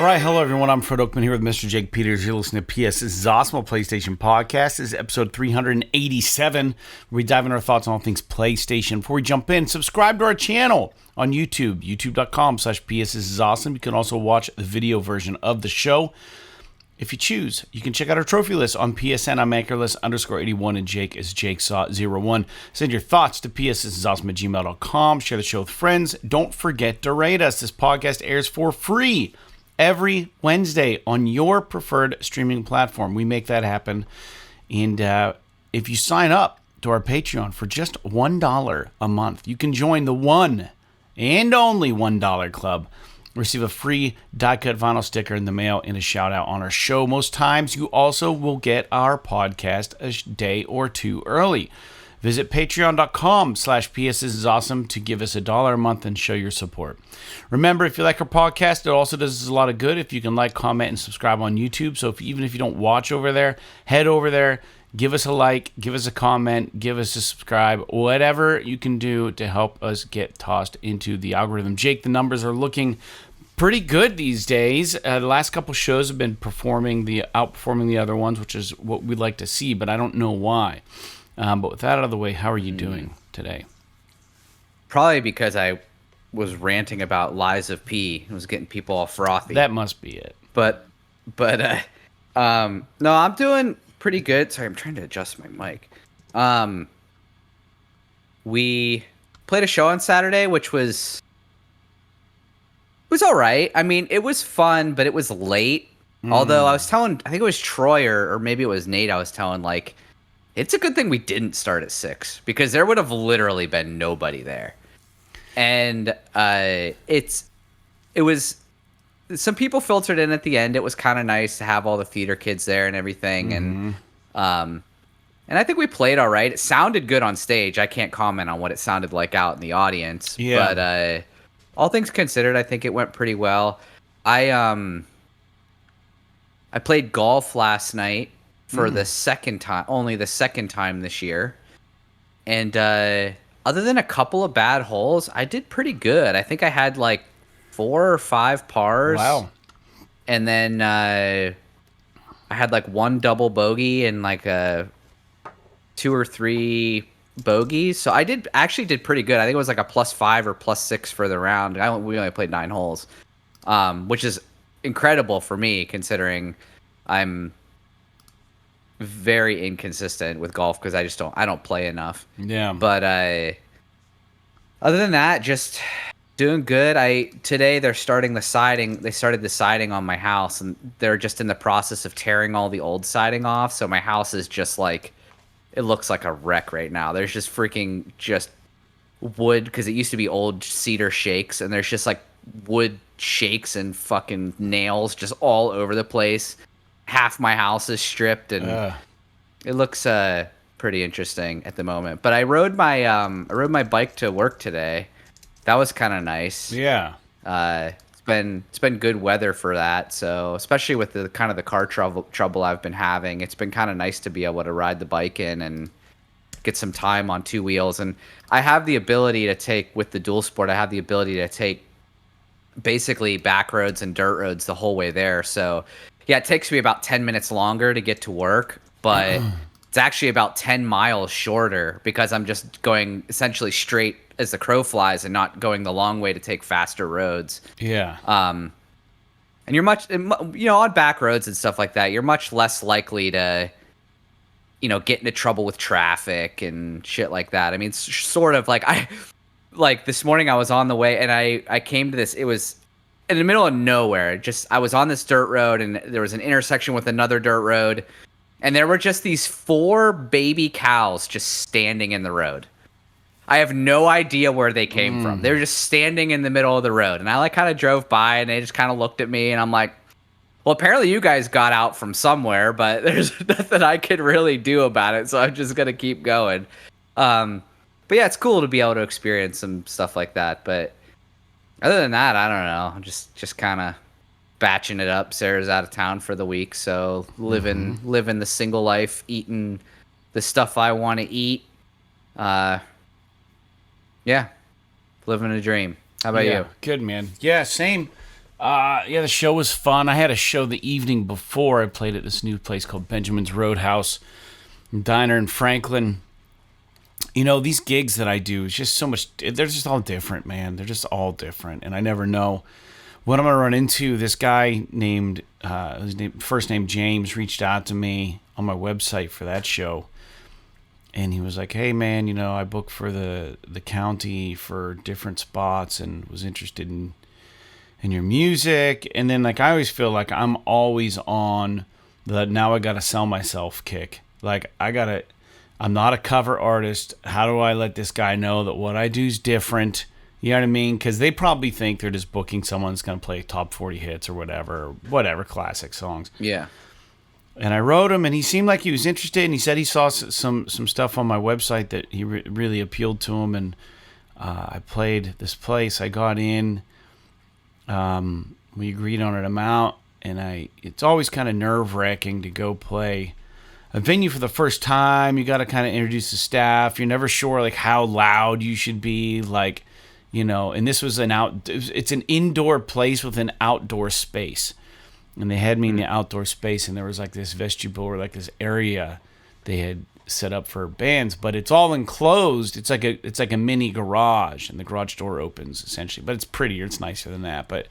right, hello everyone. I'm Fred Oakman here with Mr. Jake Peters. You're listening to PS. This is Awesome PlayStation Podcast. This is episode 387. We dive into our thoughts on all things PlayStation. Before we jump in, subscribe to our channel on YouTube, youtube.com/PS. This is Awesome. You can also watch the video version of the show. If you choose, you can check out our trophy list on PSN. I'm Anchorless_81 and Jake is JakeSaw01. Send your thoughts to pssisawesome@gmail.com. Share the show with friends. Don't forget to rate us. This podcast airs for free every Wednesday on your preferred streaming platform. We make that happen. And if you sign up to our Patreon for just $1 a month, you can join the one and only $1 club. Receive a free die-cut vinyl sticker in the mail and a shout-out on our show. Most times, you also will get our podcast a day or two early. Visit patreon.com/PSisAwesome to give us $1 a month and show your support. Remember, if you like our podcast, it also does us a lot of good if you can like, comment, and subscribe on YouTube. So even if you don't watch over there, head over there, give us a like, give us a comment, give us a subscribe, whatever you can do to help us get tossed into the algorithm. Jake, the numbers are looking pretty good these days. The last couple shows have been outperforming the other ones, which is what we'd like to see, but I don't know why. But with that out of the way, how are you doing today? Probably because I was ranting about lies of P. I was getting people all frothy. That must be it. But no, I'm doing pretty good. Sorry, I'm trying to adjust my mic. We played a show on Saturday, which was all right. I mean, it was fun, but it was late. Although I think it was Troy or maybe it was Nate. I was telling it's a good thing we didn't start at 6 because there would have literally been nobody there. And it was some people filtered in at the end. It was kind of nice to have all the theater kids there and everything. And I think we played all right. It sounded good on stage. I can't comment on what it sounded like out in the audience. Yeah. But all things considered, I think it went pretty well. I played golf last night for the second time, only the second time this year. And other than a couple of bad holes, I did pretty good. I think I had 4 or 5 pars. Wow. And then I had one double bogey and 2 or 3 bogeys. So I actually did pretty good. I think it was a +5 or +6 for the round. We only played 9 holes, which is incredible for me considering I'm very inconsistent with golf because I don't play enough. Yeah. But other than that, just doing good. Today they're starting the siding. They started the siding on my house, and they're just in the process of tearing all the old siding off. So my house is just it looks like a wreck right now. There's just freaking just wood because it used to be old cedar shakes, and there's just wood shakes and fucking nails just all over the place. Half my house is stripped, and it looks pretty interesting at the moment. But I rode my bike to work today. That was kind of nice. Yeah. It's been good weather for that. So especially with the kind of the car trouble I've been having, it's been kind of nice to be able to ride the bike in and get some time on 2 wheels. And I have the ability to take with the dual sport. I have the ability to take basically back roads and dirt roads the whole way there. So yeah, it takes me about 10 minutes longer to get to work, but it's actually about 10 miles shorter because I'm just going essentially straight as the crow flies and not going the long way to take faster roads. Yeah. And you're on back roads and stuff like that, you're much less likely to, get into trouble with traffic and shit like that. I mean, it's sort of this morning I was on the way and I came to this, it was in the middle of nowhere. I was on this dirt road and there was an intersection with another dirt road. And there were just these 4 baby cows just standing in the road. I have no idea where they came from. They were just standing in the middle of the road. And I kind of drove by and they just kind of looked at me and I'm like, well, apparently you guys got out from somewhere, but there's nothing I could really do about it. So I'm just going to keep going. But yeah, it's cool to be able to experience some stuff like that. But other than that, I don't know. I'm just kind of batching it up. Sarah's out of town for the week, so living the single life, eating the stuff I want to eat. Yeah, living a dream. How about you? Good, man. Yeah, same. Yeah, the show was fun. I had a show the evening before. I played at this new place called Benjamin's Roadhouse Diner in Franklin. You know, these gigs that I do is just so much. They're just all different, man. They're just all different, and I never know what I'm gonna run into. This guy named first name James reached out to me on my website for that show, and he was like, "Hey, man, you know, I booked for the county for different spots, and was interested in your music." And then, like, I always feel like I'm always on the now I gotta sell myself kick. Like, I'm not a cover artist. How do I let this guy know that what I do is different? You know what I mean? Because they probably think they're just booking someone that's going to play top 40 hits or whatever classic songs. Yeah. And I wrote him, and he seemed like he was interested, and he said he saw some stuff on my website that he really appealed to him, and I played this place. I got in. We agreed on an amount, and it's always kind of nerve-wracking to go play a venue for the first time. You got to kind of introduce the staff. You're never sure like how loud you should be, like, you know. And this was it's an indoor place with an outdoor space, and they had me in the outdoor space, and there was like this vestibule or like this area they had set up for bands, but it's all enclosed. It's like a mini garage, and the garage door opens essentially, but it's prettier. It's nicer than that. But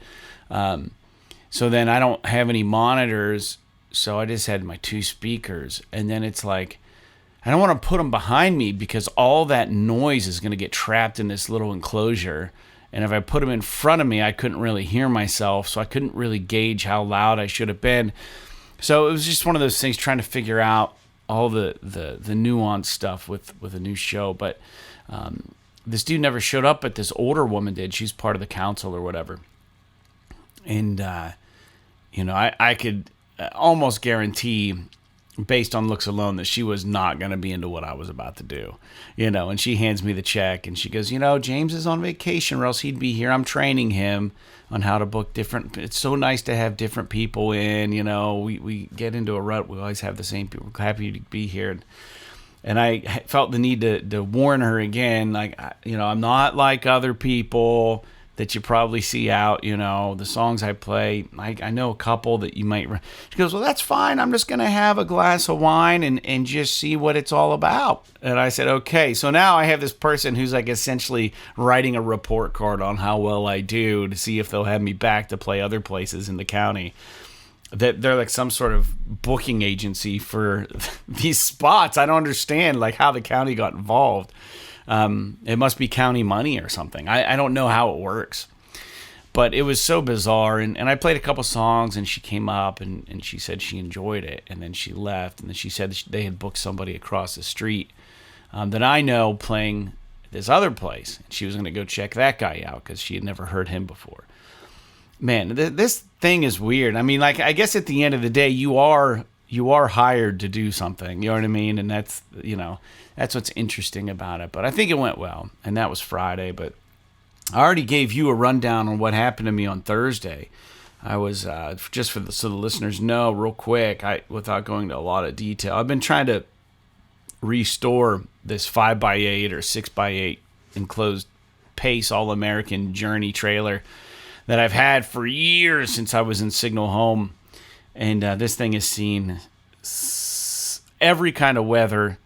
so then I don't have any monitors. So I just had my two speakers, and then it's like, I don't want to put them behind me because all that noise is going to get trapped in this little enclosure. And if I put them in front of me, I couldn't really hear myself, so I couldn't really gauge how loud I should have been. So it was just one of those things, trying to figure out all the nuanced stuff with a new show. But this dude never showed up, but this older woman did. She's part of the council or whatever. And, you know, I could almost guarantee, based on looks alone, that she was not going to be into what I was about to do, you know. And she hands me the check, and she goes, you know, James is on vacation, or else he'd be here. I'm training him on how to book different. It's so nice to have different people in, you know. We get into a rut. We always have the same people. We're happy to be here. And I felt the need to warn her again, like, you know, I'm not like other people that you probably see out, you know, the songs I play. I know a couple that you might. She goes, well, that's fine. I'm just going to have a glass of wine and just see what it's all about. And I said, okay. So now I have this person who's like essentially writing a report card on how well I do to see if they'll have me back to play other places in the county. That they're like some sort of booking agency for these spots. I don't understand like how the county got involved. It must be county money or something. I don't know how it works, but it was so bizarre. And I played a couple songs, and she came up and she said she enjoyed it. And then she left, and then she said they had booked somebody across the street that I know playing this other place. And she was going to go check that guy out because she had never heard him before. Man, this thing is weird. I mean, like, I guess at the end of the day, you are hired to do something. You know what I mean? And that's, you know, that's what's interesting about it. But I think it went well, and that was Friday. But I already gave you a rundown on what happened to me on Thursday. I was just so the listeners know real quick, without going to a lot of detail, I've been trying to restore this 5x8 or 6x8 enclosed Pace All-American Journey trailer that I've had for years since I was in Signal Home. And this thing has seen every kind of weather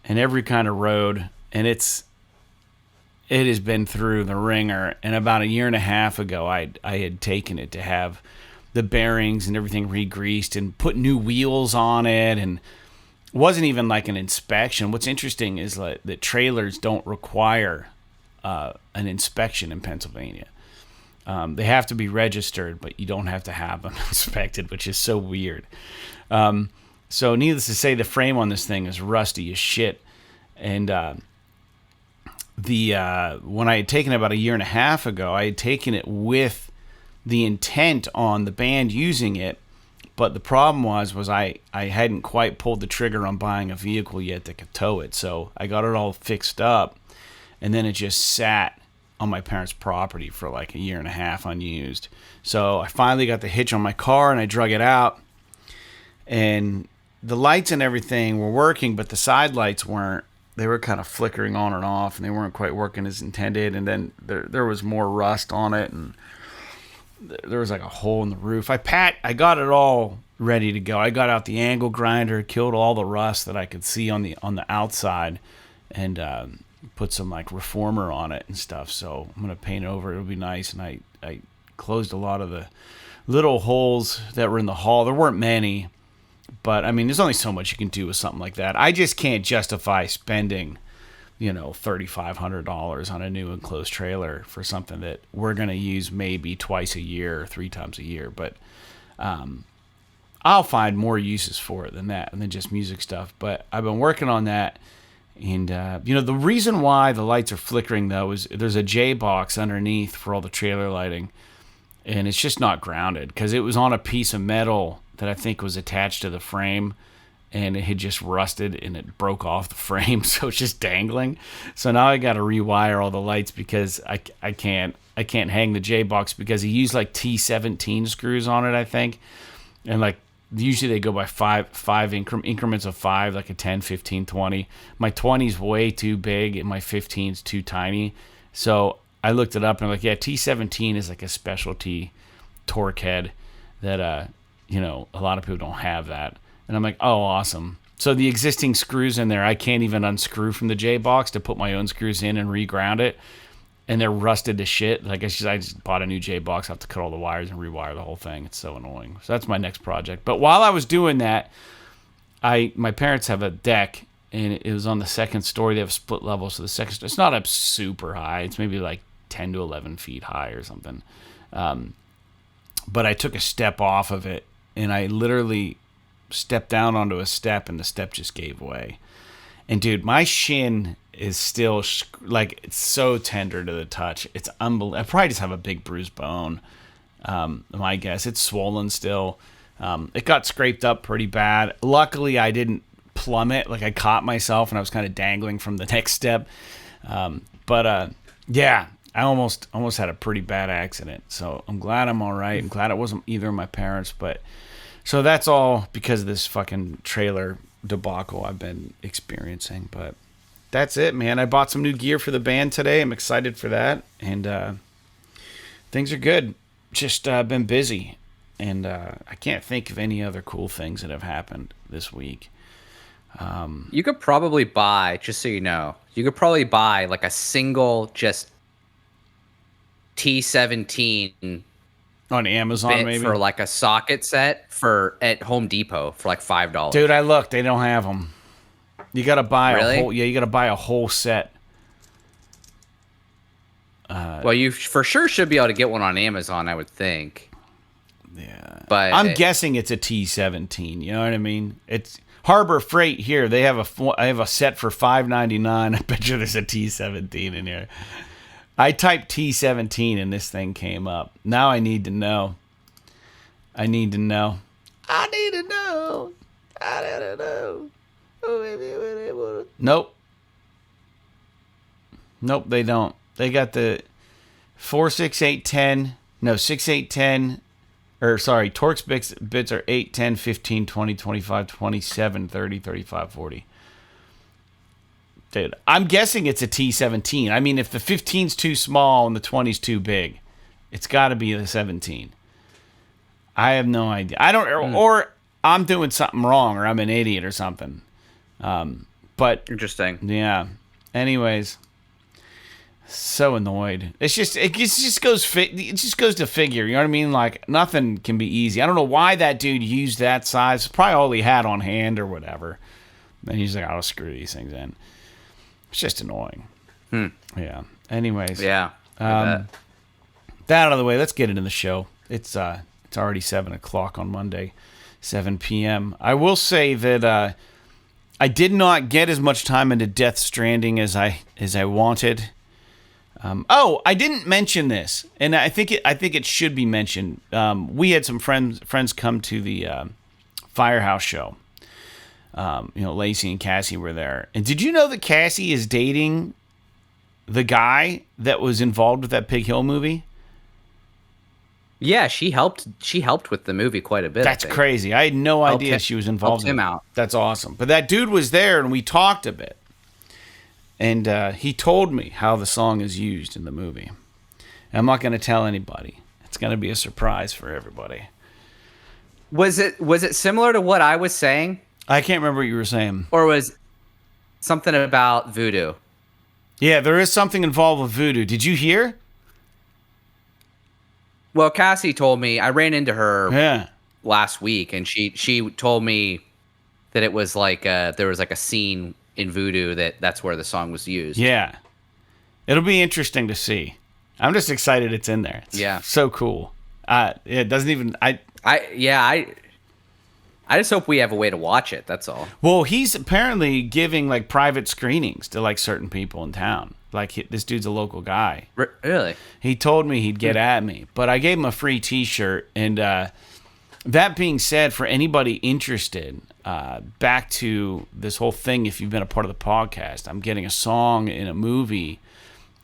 and every kind of road, and it has been through the ringer. And about a year and a half ago, I had taken it to have the bearings and everything re-greased and put new wheels on it, and it wasn't even like an inspection. What's interesting is that trailers don't require an inspection in Pennsylvania. They have to be registered, but you don't have to have them inspected, which is so weird. So needless to say, the frame on this thing is rusty as shit. And when I had taken it about a year and a half ago, I had taken it with the intent on the band using it. But the problem was I hadn't quite pulled the trigger on buying a vehicle yet that could tow it. So I got it all fixed up, and then it just sat on my parents' property for like a year and a half unused. So I finally got the hitch on my car, and I drug it out, and the lights and everything were working, but the side lights weren't. They were kind of flickering on and off, and they weren't quite working as intended. And then there was more rust on it, and there was like a hole in the roof. I got it all ready to go. I got out the angle grinder, killed all the rust that I could see on the outside, and put some like reformer on it and stuff. So I'm gonna paint it over. It'll be nice. And I closed a lot of the little holes that were in the hull. There weren't many, but I mean, there's only so much you can do with something like that. I just can't justify spending, $3,500 on a new enclosed trailer for something that we're gonna use maybe twice a year or 3 times a year. But I'll find more uses for it than that, and than just music stuff. But I've been working on that. And, the reason why the lights are flickering, though, is there's a J box underneath for all the trailer lighting. And it's just not grounded because it was on a piece of metal that I think was attached to the frame. And it had just rusted and it broke off the frame. So it's just dangling. So now I got to rewire all the lights because I can't hang the J box because he used like T17 screws on it, I think. And like, usually they go by five increments of 5, like a 10, 15, 20. My 20's way too big and my 15's too tiny. So I looked it up and I'm like, yeah, T17 is like a specialty torque head that, a lot of people don't have that. And I'm like, oh, awesome. So the existing screws in there, I can't even unscrew from the J box to put my own screws in and reground it. And they're rusted to shit. Like I just bought a new J box. I have to cut all the wires and rewire the whole thing. It's so annoying. So that's my next project. But while I was doing that, my parents have a deck, and it was on the second story. They have split level, so the second story, it's not up super high. It's maybe like 10 to 11 feet high or something. But I took a step off of it, and I literally stepped down onto a step, and the step just gave way. And dude, my shin is still like, it's so tender to the touch. It's unbelievable. I probably just have a big bruised bone. My guess, it's swollen still. It got scraped up pretty bad. Luckily, I didn't plummet. Like I caught myself and I was kind of dangling from the next step. Yeah, I almost had a pretty bad accident. So I'm glad I'm all right. I'm glad it wasn't either of my parents. But so that's all because of this fucking trailer debacle I've been experiencing. But that's it, man. I bought some new gear for the band today. I'm excited for that. And things are good. Just been busy. And I can't think of any other cool things that have happened this week. You could probably buy, just so you know, like a single just T17 on Amazon, maybe for like a socket set at Home Depot for like $5. Dude, I looked. They don't have them. You gotta buy really? a whole. Yeah, you gotta buy a whole set. Well, you for sure should be able to get one on Amazon, I would think. Yeah, but I'm guessing it's a T17. You know what I mean? It's Harbor Freight here. They have I have a set for $5.99. I bet you there's a T17 in here. I typed T17 and this thing came up. Now I need to know. I need to know. Nope. Nope, they don't. They got the 4, 6, 8, 10. No, 6, 8, 10. Or, sorry, Torx bits are 8, 10, 15, 20, 25, 27, 30, 35, 40. Dude, I'm guessing it's a T17. I mean, if the 15's too small and the 20's too big, it's got to be the 17. I have no idea. I don't, or I'm doing something wrong, or I'm an idiot or something. But interesting. Yeah. Anyways, so annoyed. It just goes to figure. You know what I mean? Like nothing can be easy. I don't know why that dude used that size. Probably all he had on hand or whatever. And he's like, I'll screw these things in. It's just annoying. Yeah. Anyways. Yeah. That out of the way. Let's get into the show. It's already 7:00 on Monday, 7 p.m. I will say that I did not get as much time into Death Stranding as I wanted. I didn't mention this, and I think it should be mentioned. We had some friends come to the Firehouse show. Lacey and Cassie were there. And did you know that Cassie is dating the guy that was involved with that Pig Hill movie? Yeah, she helped with the movie quite a bit. That's crazy. I had no idea she was involved. Helped him out. That's awesome. But that dude was there, and we talked a bit. And he told me how the song is used in the movie. And I'm not going to tell anybody. It's going to be a surprise for everybody. Was it similar to what I was saying? I can't remember what you were saying. Or was something about voodoo? Yeah, there is something involved with voodoo. Did you hear? Well, Cassie told me, I ran into her Yeah. last week, and she told me that it was like there was like a scene in voodoo that's where the song was used. Yeah. It'll be interesting to see. I'm just excited it's in there. It's so cool. It doesn't even... I just hope we have a way to watch it. That's all. Well, he's apparently giving like private screenings to like certain people in town. Like this dude's a local guy. Really? He told me he'd get at me, but I gave him a free T-shirt. And that being said, for anybody interested, back to this whole thing, if you've been a part of the podcast, I'm getting a song in a movie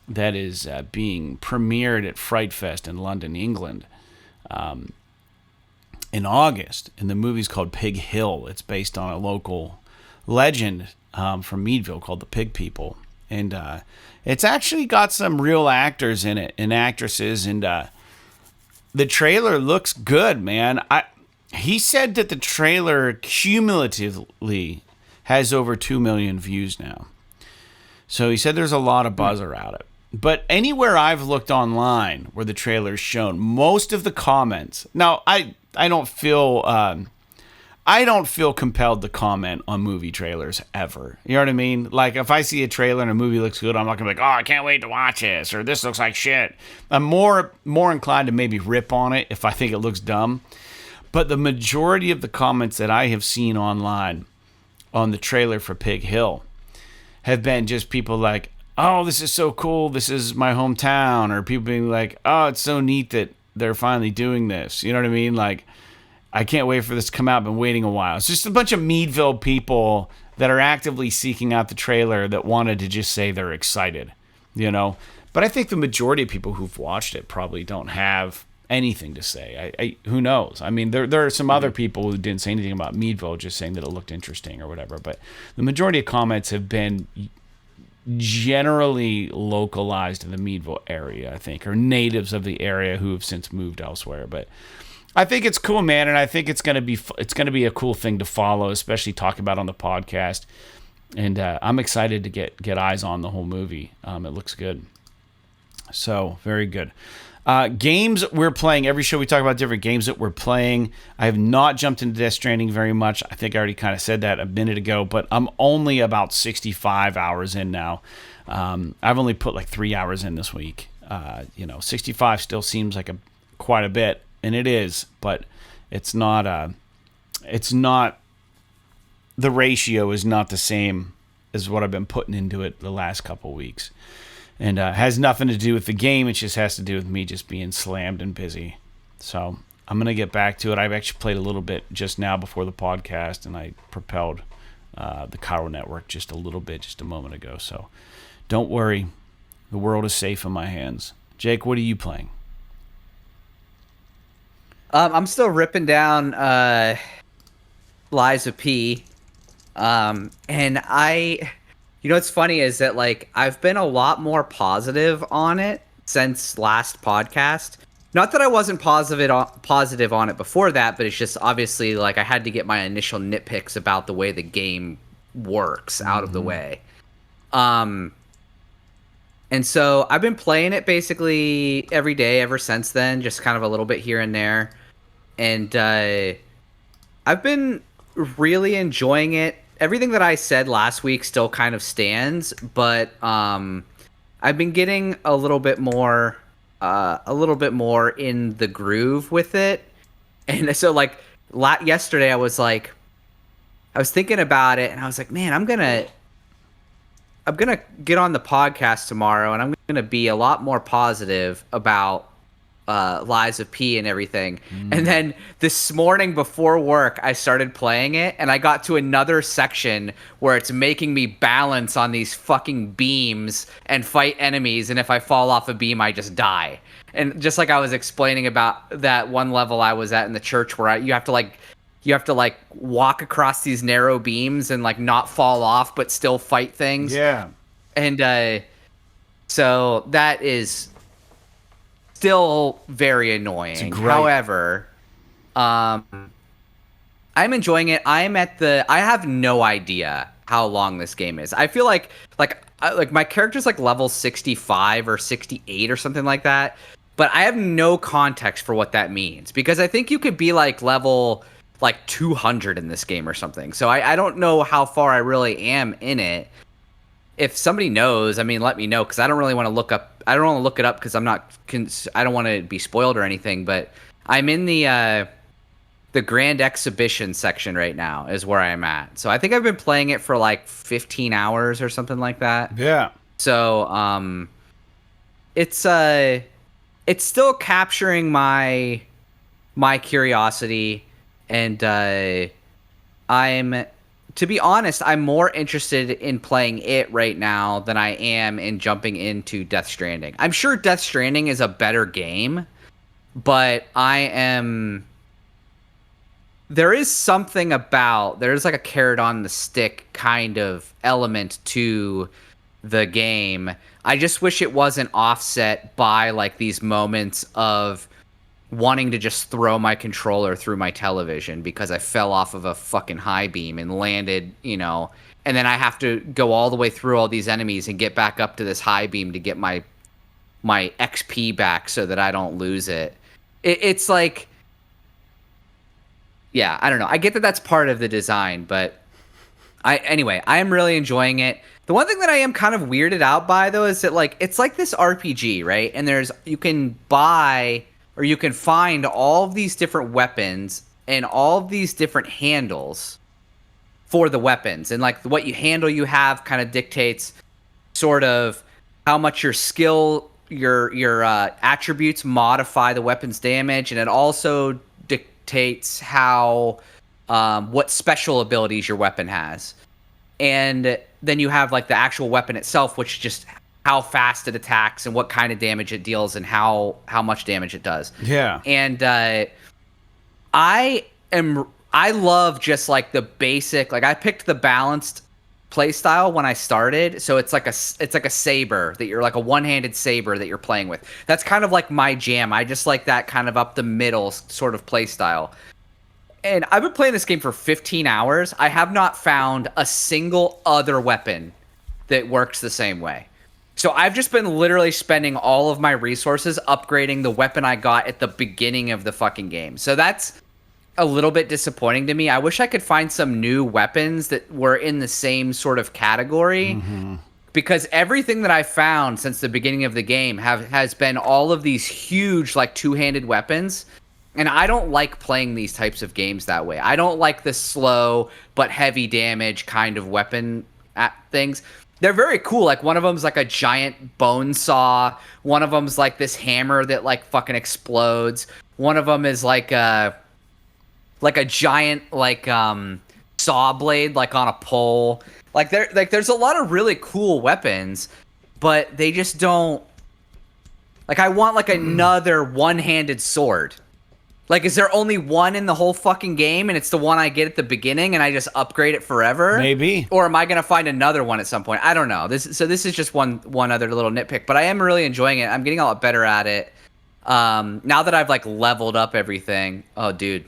that is being premiered at Fright Fest in London, England. In August, and the movie's called Pig Hill. It's based on a local legend from Meadville called the Pig People, and it's actually got some real actors in it and actresses, and the trailer looks good, man. He said that the trailer cumulatively has over 2 million views now, so he said there's a lot of buzz around it. But anywhere I've looked online where the trailer's shown, most of the comments. Now, I don't feel compelled to comment on movie trailers ever. You know what I mean? Like if I see a trailer and a movie looks good, I'm not gonna be like, oh, I can't wait to watch this, or this looks like shit. I'm more inclined to maybe rip on it if I think it looks dumb. But the majority of the comments that I have seen online on the trailer for Pig Hill have been just people like, oh, this is so cool, this is my hometown, or people being like, oh, it's so neat that they're finally doing this. You know what I mean? Like, I can't wait for this to come out. I've been waiting a while. It's just a bunch of Meadville people that are actively seeking out the trailer that wanted to just say they're excited, you know? But I think the majority of people who've watched it probably don't have anything to say. Who knows? I mean, there are some other people who didn't say anything about Meadville, just saying that it looked interesting or whatever. But the majority of comments have been generally localized in the Meadville area, I think, or natives of the area who have since moved elsewhere. But I think it's cool, man, and I think it's gonna be a cool thing to follow, especially talk about on the podcast. And I'm excited to get eyes on the whole movie. It looks good, so very good. Games we're playing. Every show we talk about different games that we're playing. I have not jumped into Death Stranding very much. I think I already kind of said that a minute ago, but I'm only about 65 hours in now. I've only put like 3 hours in this week. 65 still seems like quite a bit, and it is, but it's not. The ratio is not the same as what I've been putting into it the last couple weeks. And has nothing to do with the game. It just has to do with me just being slammed and busy. So I'm going to get back to it. I've actually played a little bit just now before the podcast, and I propelled the Cairo Network just a little bit just a moment ago. So don't worry. The world is safe in my hands. Jake, what are you playing? I'm still ripping down Lies of P. And what's funny is that, like, I've been a lot more positive on it since last podcast. Not that I wasn't positive on it before that, but it's just obviously, like, I had to get my initial nitpicks about the way the game works out of the way. And so I've been playing it basically every day ever since then, just kind of a little bit here and there. And I've been really enjoying it. Everything that I said last week still kind of stands, but I've been getting a little bit more in the groove with it. And so, like, yesterday I was thinking about it, and I was like, man, I'm gonna get on the podcast tomorrow, and I'm gonna be a lot more positive about Lies of P and everything. And then this morning before work, I started playing it, and I got to another section where it's making me balance on these fucking beams and fight enemies, and if I fall off a beam, I just die. And just like I was explaining about that one level I was at in the church where you have to walk across these narrow beams and like not fall off but still fight things. Yeah. And so that is still very annoying. However, I'm enjoying it. I have no idea how long this game is. I feel like my character's like level 65 or 68 or something like that, but I have no context for what that means, because I think you could be like level like 200 in this game or something. So I don't know how far I really am in it. If somebody knows, I mean, let me know, because I don't really want to look up. I don't want to look it up because I don't want to be spoiled or anything. But I'm in the Grand Exhibition section right now is where I'm at. So I think I've been playing it for like 15 hours or something like that. Yeah. So it's still capturing my curiosity, and to be honest, I'm more interested in playing it right now than I am in jumping into Death Stranding. I'm sure Death Stranding is a better game, but there is something about, there's like a carrot on the stick kind of element to the game. I just wish it wasn't offset by like these moments of wanting to just throw my controller through my television because I fell off of a fucking high beam and landed, and then I have to go all the way through all these enemies and get back up to this high beam to get my XP back so that I don't lose it. It's like, yeah, I don't know. I get that that's part of the design, but I am really enjoying it. The one thing that I am kind of weirded out by, though, is that like it's like this RPG, right? And you can buy or you can find all of these different weapons and all of these different handles for the weapons, and like what you have kind of dictates sort of how much your skill, your attributes modify the weapon's damage, and it also dictates how what special abilities your weapon has. And then you have like the actual weapon itself, which just how fast it attacks and what kind of damage it deals and how much damage it does. Yeah. And I love just like the basic, like I picked the balanced play style when I started. So it's like a saber that you're like a one-handed saber that you're playing with. That's kind of like my jam. I just like that kind of up the middle sort of play style. And I've been playing this game for 15 hours. I have not found a single other weapon that works the same way. So I've just been literally spending all of my resources upgrading the weapon I got at the beginning of the fucking game. So that's a little bit disappointing to me. I wish I could find some new weapons that were in the same sort of category. Mm-hmm. Because everything that I found since the beginning of the game has been all of these huge like two-handed weapons. And I don't like playing these types of games that way. I don't like the slow but heavy damage kind of weapon things. They're very cool. Like one of them's like a giant bone saw. One of them's like this hammer that like fucking explodes. One of them is like a giant like saw blade like on a pole. There's a lot of really cool weapons, but they just don't. Like I want like another one-handed sword. Like, is there only one in the whole fucking game, and it's the one I get at the beginning, and I just upgrade it forever? Maybe. Or am I gonna find another one at some point? I don't know. This is just one other little nitpick, but I am really enjoying it. I'm getting a lot better at it. Now that I've like leveled up everything. Oh, dude,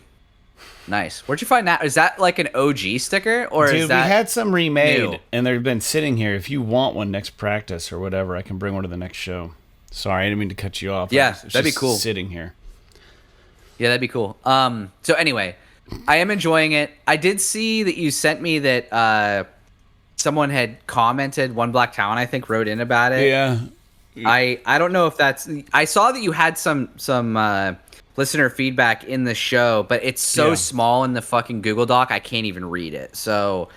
nice. Where'd you find that? Is that like an OG sticker, or dude, is that? We had some remade, new? And they've been sitting here. If you want one next practice or whatever, I can bring one to the next show. Sorry, I didn't mean to cut you off. Yeah, that'd be cool. Sitting here. Yeah, that'd be cool. So anyway, I am enjoying it. I did see that you sent me that someone had commented, One Black Talon, I think, wrote in about it. Yeah. I don't know if that's. I saw that you had some listener feedback in the show, but it's so small in the fucking Google Doc, I can't even read it. So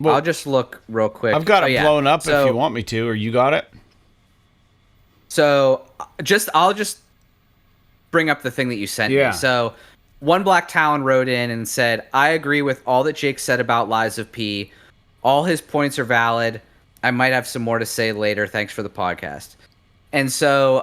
I'll just look real quick. I've got it blown up if you want me to, or you got it. So I'll just bring up the thing that you sent me. So One Black Talon wrote in and said, I agree with all that Jake said about Lies of P. All his points are valid. I might have some more to say later. Thanks for the podcast. And so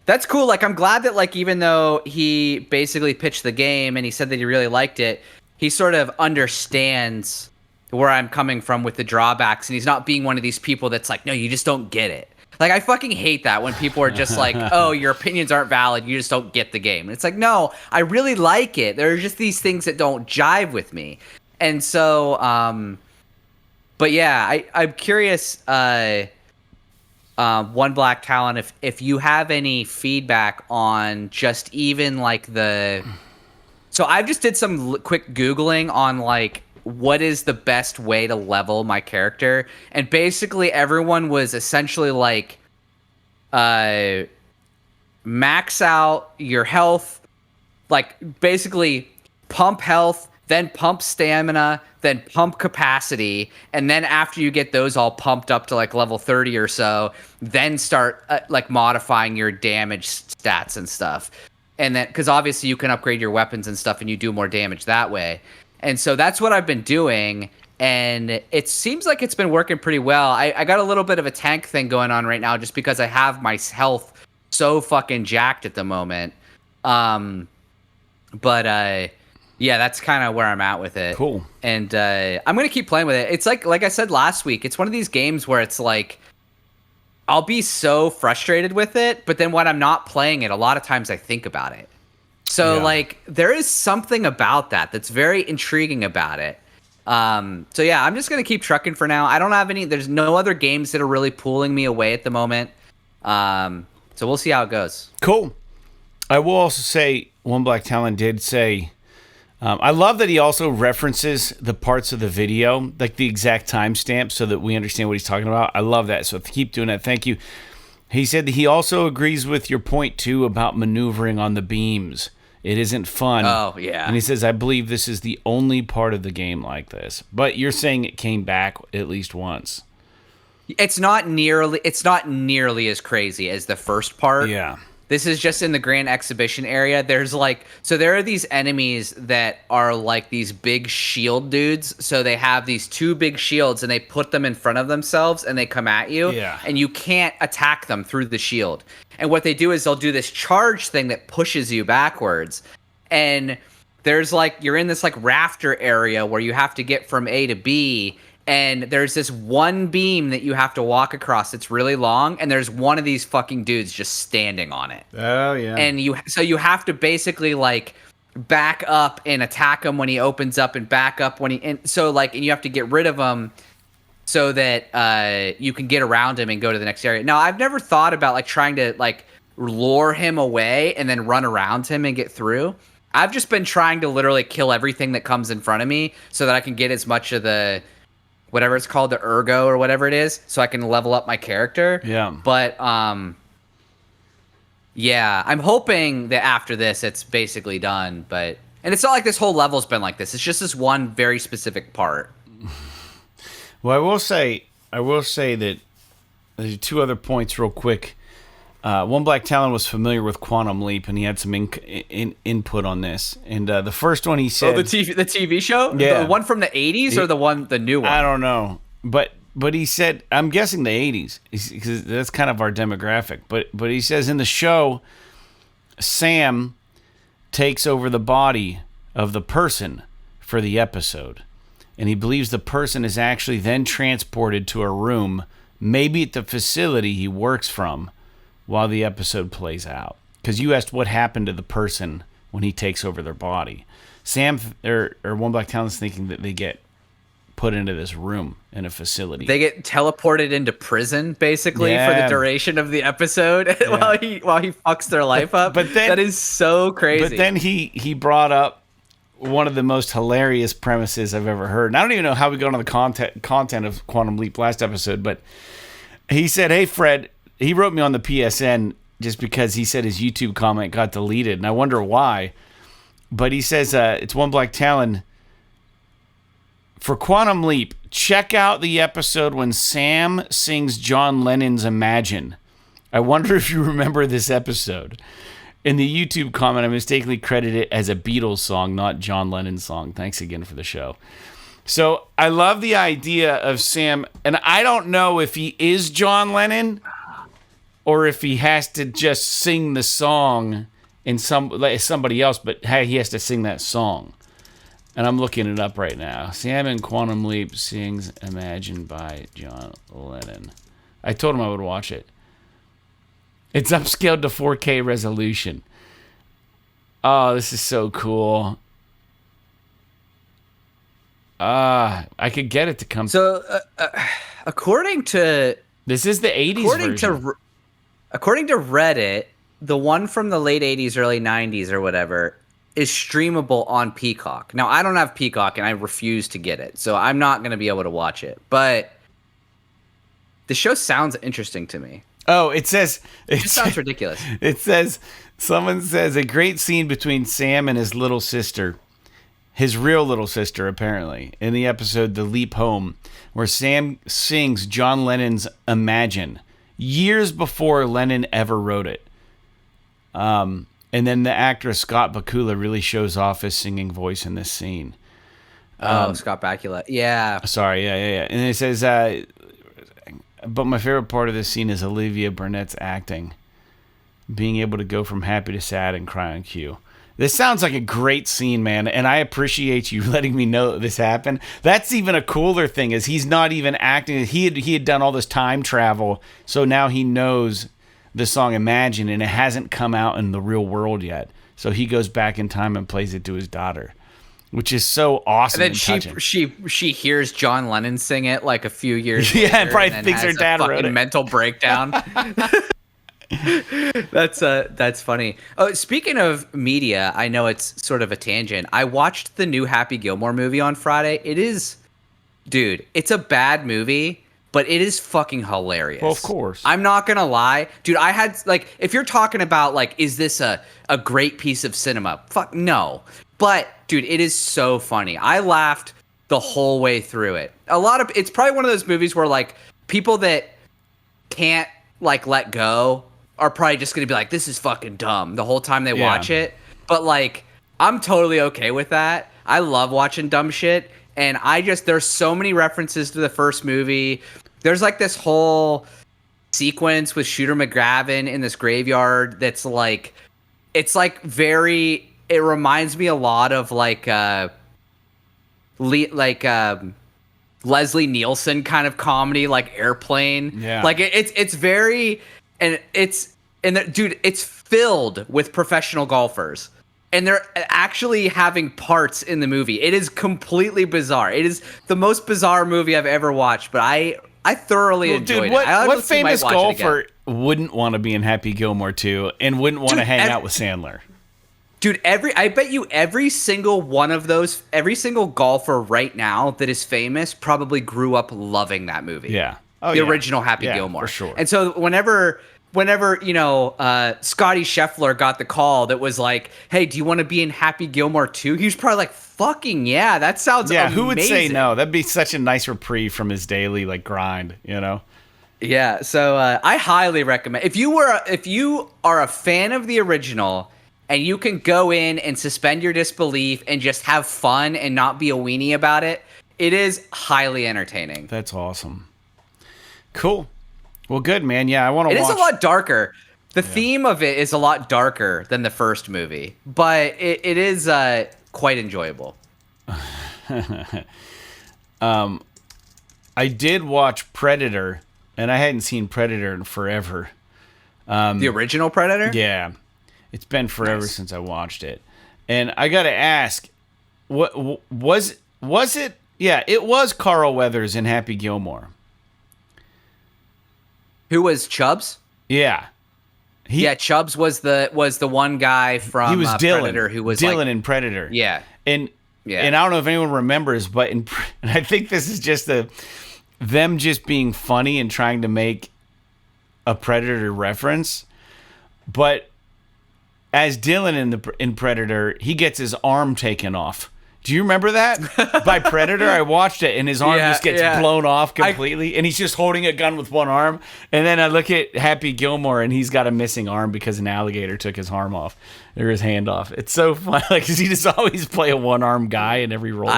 that's cool. Like, I'm glad that, like, even though he basically pitched the game and he said that he really liked it, he sort of understands where I'm coming from with the drawbacks, and he's not being one of these people that's like, no, you just don't get it. Like, I fucking hate that when people are just like, oh, your opinions aren't valid, you just don't get the game. And it's like, no, I really like it. There are just these things that don't jive with me. And so, but yeah, I'm curious, One Black Talon, if you have any feedback on just even like the... So I've just did some quick Googling on like, what is the best way to level my character? And basically everyone was essentially like, max out your health, like basically pump health, then pump stamina, then pump capacity, and then after you get those all pumped up to like level 30 or so, then start like modifying your damage stats and stuff. And then, because obviously you can upgrade your weapons and stuff and you do more damage that way. And so that's what I've been doing, and it seems like it's been working pretty well. I got a little bit of a tank thing going on right now just because I have my health so fucking jacked at the moment. But yeah, that's kind of where I'm at with it. Cool. And I'm going to keep playing with it. It's like I said last week, it's one of these games where it's like, I'll be so frustrated with it, but then when I'm not playing it, a lot of times I think about it. So like there is something about that that's very intriguing about it. So yeah, I'm just going to keep trucking for now. I don't have there's no other games that are really pulling me away at the moment. So we'll see how it goes. Cool. I will also say One Black Talon did say, I love that he also references the parts of the video, like the exact timestamp, so that we understand what he's talking about. I love that. So keep doing that. Thank you. He said that he also agrees with your point, too, about maneuvering on the beams. It isn't fun. Oh, yeah. And he says, I believe this is the only part of the game like this. But you're saying it came back at least once. It's not nearly as crazy as the first part. Yeah. This is just in the Grand Exhibition area. There's like, so there are these enemies that are like these big shield dudes. So they have these two big shields and they put them in front of themselves and they come at you. Yeah. And you can't attack them through the shield. And what they do is they'll do this charge thing that pushes you backwards. And there's like, you're in this like rafter area where you have to get from A to B. And there's this one beam that you have to walk across. It's really long, and there's one of these fucking dudes just standing on it. Oh yeah. And you have to basically like back up and attack him when he opens up, and back up when and you have to get rid of him so that you can get around him and go to the next area. Now, I've never thought about like trying to like lure him away and then run around him and get through. I've just been trying to literally kill everything that comes in front of me so that I can get as much of the whatever it's called, the ergo or whatever it is, so I can level up my character. Yeah. But yeah, I'm hoping that after this it's basically done. And it's not like this whole level's been like this. It's just this one very specific part. Well, I will say that there's two other points real quick. One Black Talon was familiar with Quantum Leap, and he had some input on this. And the first one he said, the TV show, yeah, the one from the 80s or the new one. I don't know, but he said, I'm guessing the 80s, because that's kind of our demographic. But he says in the show, Sam takes over the body of the person for the episode, and he believes the person is actually then transported to a room, maybe at the facility he works from, while the episode plays out. Because you asked what happened to the person when he takes over their body. Sam or One Black Talon's thinking that they get put into this room in a facility. They get teleported into prison basically for the duration of the episode while he fucks their life up. But then, that is so crazy. But then he brought up one of the most hilarious premises I've ever heard. And I don't even know how we got on the content of Quantum Leap last episode, but he said, "Hey Fred," he wrote me on the PSN just because he said his YouTube comment got deleted, and I wonder why. But he says, it's One Black Talon. For Quantum Leap, check out the episode when Sam sings John Lennon's Imagine. I wonder if you remember this episode. In the YouTube comment, I mistakenly credited it as a Beatles song, not John Lennon's song. Thanks again for the show. So I love the idea of Sam, and I don't know if he is John Lennon or if he has to just sing the song in somebody else, but hey, he has to sing that song. And I'm looking it up right now. Sam in Quantum Leap sings Imagine by John Lennon. I told him I would watch it. It's upscaled to 4K resolution. Oh, this is so cool. I could get it to come. So, according to This is the 80s version. According to Reddit, the one from the late 80s, early 90s or whatever is streamable on Peacock. Now, I don't have Peacock and I refuse to get it, so I'm not going to be able to watch it. But the show sounds interesting to me. Oh, it says... It sounds ridiculous. It says... Someone says, a great scene between Sam and his little sister. His real little sister, apparently. In the episode The Leap Home, where Sam sings John Lennon's Imagine. Years before Lennon ever wrote it. And then the actress Scott Bakula really shows off his singing voice in this scene. Scott Bakula. Yeah. Sorry, yeah. And it says, but my favorite part of this scene is Olivia Burnett's acting. Being able to go from happy to sad and cry on cue. This sounds like a great scene, man, and I appreciate you letting me know that this happened. That's even a cooler thing, is he's not even acting. He had done all this time travel, so now he knows the song Imagine, and it hasn't come out in the real world yet. So he goes back in time and plays it to his daughter, which is so awesome. And then she hears John Lennon sing it like a few years later. Yeah, and probably thinks her dad wrote it. Mental breakdown. That's funny. Oh, speaking of media, I know it's sort of a tangent. I watched the new Happy Gilmore movie on Friday. Dude, it's a bad movie, but it is fucking hilarious. Well, of course. I'm not gonna lie. Dude, I had, like, if you're talking about, like, is this a great piece of cinema? Fuck, no. But, dude, it is so funny. I laughed the whole way through it. It's probably one of those movies where, like, people that can't, like, let go are probably just going to be like, this is fucking dumb the whole time they watch it. But, like, I'm totally okay with that. I love watching dumb shit. And there's so many references to the first movie. There's, like, this whole sequence with Shooter McGavin in this graveyard that's, like, it's, like, it reminds me a lot of, like, Leslie Nielsen kind of comedy, like Airplane. Yeah. Like, it's very... Dude, it's filled with professional golfers, and they're actually having parts in the movie. It is completely bizarre. It is the most bizarre movie I've ever watched, but I thoroughly enjoyed it. What famous golfer wouldn't want to be in Happy Gilmore 2 and wouldn't want to hang out with Sandler? Dude, I bet you every single golfer right now that is famous probably grew up loving that movie. Yeah. The original Happy Gilmore. For sure. And so whenever Scotty Scheffler got the call that was like, hey, do you want to be in Happy Gilmore 2? He was probably like, fucking yeah, that sounds amazing. Who would say no? That'd be such a nice reprieve from his daily, like, grind, you know? Yeah, so I highly recommend. If you are a fan of the original and you can go in and suspend your disbelief and just have fun and not be a weenie about it, it is highly entertaining. That's awesome. Cool. Well, good, man. Yeah, I want to watch. It is a lot darker. The theme of it is a lot darker than the first movie, but it is quite enjoyable. I did watch Predator, and I hadn't seen Predator in forever. The original Predator? Yeah. It's been forever since I watched it. And I got to ask, what was it? Yeah, it was Carl Weathers in Happy Gilmore. Who was Chubbs? Yeah. Chubbs was the one guy from he was Dylan, Predator who was Dylan like, in Predator. Yeah. And I don't know if anyone remembers, but and I think this is just them just being funny and trying to make a Predator reference. But as Dylan in Predator, he gets his arm taken off. Do you remember that? By Predator, I watched it, and his arm just gets blown off completely, and he's just holding a gun with one arm. And then I look at Happy Gilmore, and he's got a missing arm because an alligator took his arm off, or his hand off. It's so fun, like, because he just always play a one-armed guy in every role.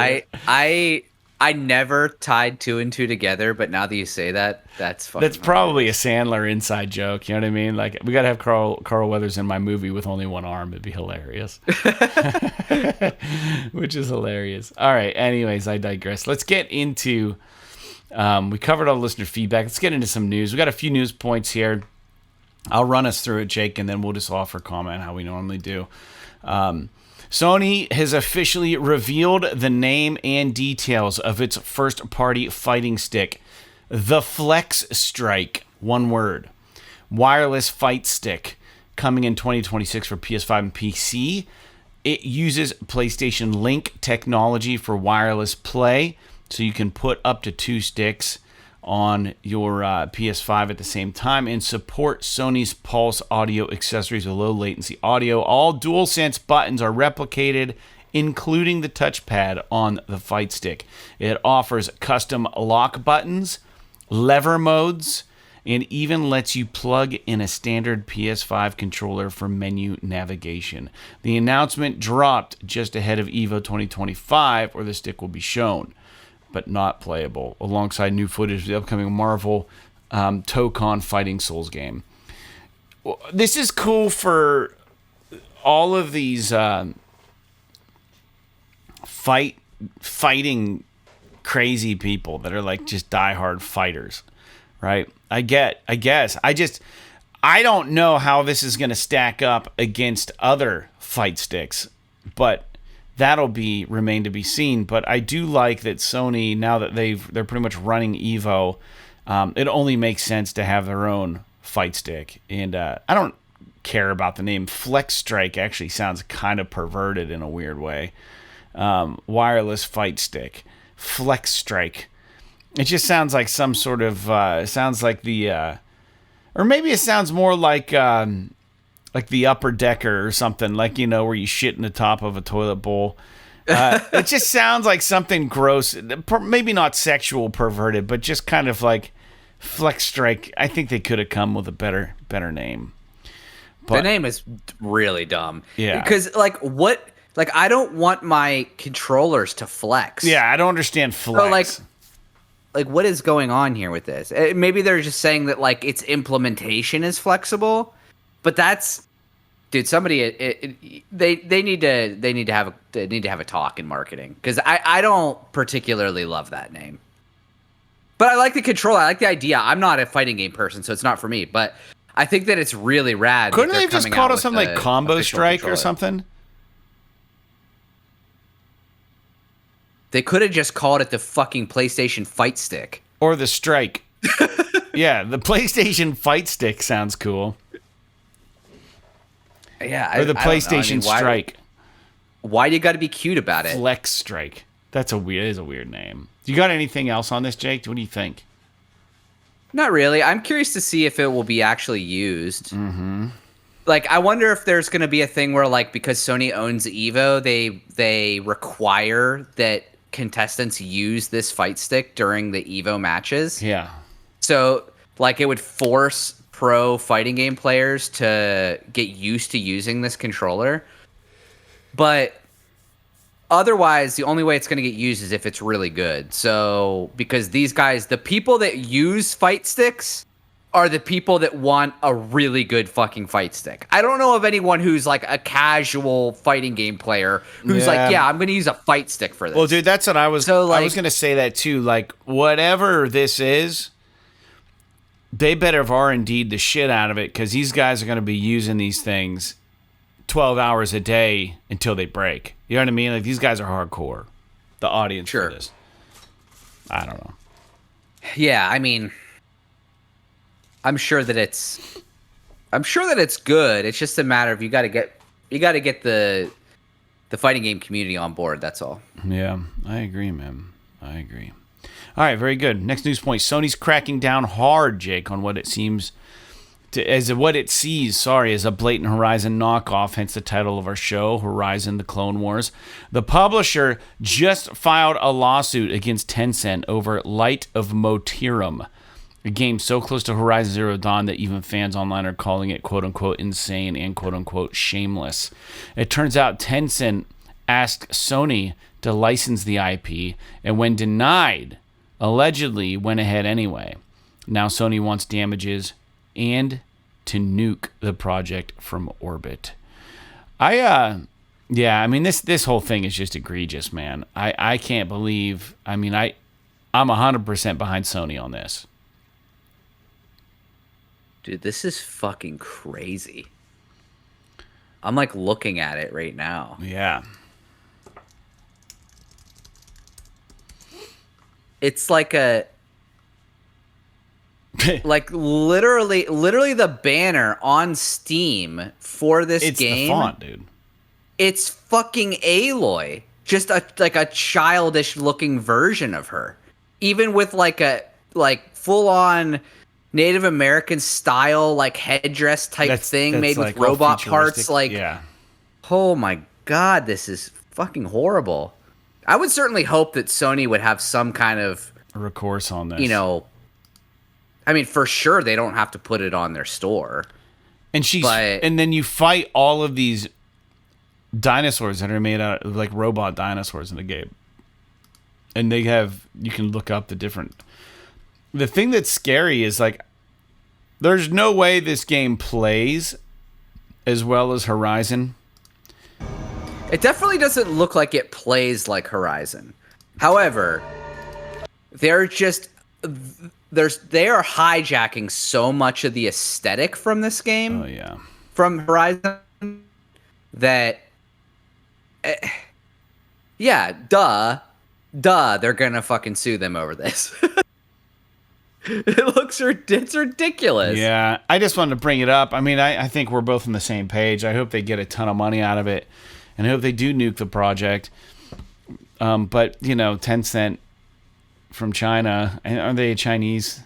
I never tied two and two together, but now that you say that, that's fucking That's probably a Sandler inside joke. You know what I mean? Like, we got to have Carl Weathers in my movie with only one arm. It'd be hilarious. Which is hilarious. All right. Anyways, I digress. Let's get into, we covered all listener feedback. Let's get into some news. We got a few news points here. I'll run us through it, Jake, and then we'll just offer comment how we normally do. Sony has officially revealed the name and details of its first-party fighting stick, the FlexStrike, one word, wireless fight stick, coming in 2026 for PS5 and PC. It uses PlayStation Link technology for wireless play, so you can put up to 2 sticks on your PS5 at the same time, and support Sony's Pulse audio accessories with low latency audio. All DualSense buttons are replicated, including the touchpad on the Fight Stick. It offers custom lock buttons, lever modes, and even lets you plug in a standard PS5 controller for menu navigation. The announcement dropped just ahead of EVO 2025, where the stick will be shown, but not playable, alongside new footage of the upcoming Marvel Tokon Fighting Souls game. This is cool for all of these fighting crazy people that are like just diehard fighters, right? I guess. I don't know how this is going to stack up against other fight sticks, but that'll remain to be seen. But I do like that Sony, now that they're pretty much running Evo, it only makes sense to have their own fight stick. And I don't care about the name. FlexStrike actually sounds kind of perverted in a weird way. Wireless fight stick, FlexStrike. It just sounds like some sort of sounds like the or maybe it sounds more like the upper decker or something, like, you know, where you shit in the top of a toilet bowl. It just sounds like something gross, maybe not sexual perverted, but just kind of like FlexStrike. I think they could have come with a better name. But the name is really dumb. Yeah. Because I don't want my controllers to flex. Yeah, I don't understand flex. So like what is going on here with this? Maybe they're just saying that like its implementation is flexible. But that's, dude. Somebody, they need to have a talk in marketing, because I don't particularly love that name. But I like the control. I like the idea. I'm not a fighting game person, so it's not for me. But I think that it's really rad. Couldn't they have just called it something like Combo Strike or something? They could have just called it the fucking PlayStation Fight Stick or the Strike. Yeah, the PlayStation Fight Stick sounds cool. Yeah, or the PlayStation Strike. Why do you got to be cute about it? FlexStrike. That is a weird name. You got anything else on this, Jake? What do you think? Not really. I'm curious to see if it will be actually used. Mm-hmm. Like, I wonder if there's going to be a thing where, like, because Sony owns Evo, they require that contestants use this fight stick during the Evo matches. Yeah. So, like, it would force pro fighting game players to get used to using this controller. But otherwise, the only way it's going to get used is if it's really good. So, because these guys, the people that use fight sticks are the people that want a really good fucking fight stick. I don't know of anyone who's like a casual fighting game player who's like, yeah, I'm going to use a fight stick for this. Well, dude, that's what I was. So, like, I was going to say that too. Like, whatever this is, they better have R&D'd the shit out of it, because these guys are going to be using these things 12 hours a day until they break. You know what I mean? Like, these guys are hardcore. The audience for this. I don't know. Yeah, I mean, I'm sure that it's good. It's just a matter of you got to get the fighting game community on board. That's all. Yeah, I agree, man. I agree. All right, very good. Next news point: Sony's cracking down hard, Jake, on what it sees as a blatant Horizon knockoff. Hence the title of our show, Horizon: The Clone Wars. The publisher just filed a lawsuit against Tencent over Light of Motirum, a game so close to Horizon Zero Dawn that even fans online are calling it quote-unquote insane and quote-unquote shameless. It turns out Tencent asked Sony to license the IP, and when denied, allegedly went ahead anyway. Now Sony wants damages and to nuke the project from orbit. I mean, this whole thing is just egregious, man. I can't believe, I'm 100% behind Sony on this. Dude, this is fucking crazy. I'm like looking at it right now. Yeah. It's like literally the banner on Steam for this It's game. the font, dude. It's fucking Aloy. Just a childish looking version of her. Even with like a full on Native American style like headdress type thing that's made like with all robot parts. futuristic. Like, yeah. oh my god, this is fucking horrible. I would certainly hope that Sony would have some kind of A recourse on this. I mean, for sure they don't have to put it on their store. And then you fight all of these dinosaurs that are made out of like robot dinosaurs in the game. And you can look up the thing that's scary is like there's no way this game plays as well as Horizon. It definitely doesn't look like it plays like Horizon. However, they are hijacking so much of the aesthetic from this game. Oh yeah. From Horizon that yeah, duh, they're gonna fucking sue them over this. It's ridiculous. Yeah, I just wanted to bring it up. I mean, I think we're both on the same page. I hope they get a ton of money out of it, and I hope they do nuke the project. But Tencent from China, and are they a Chinese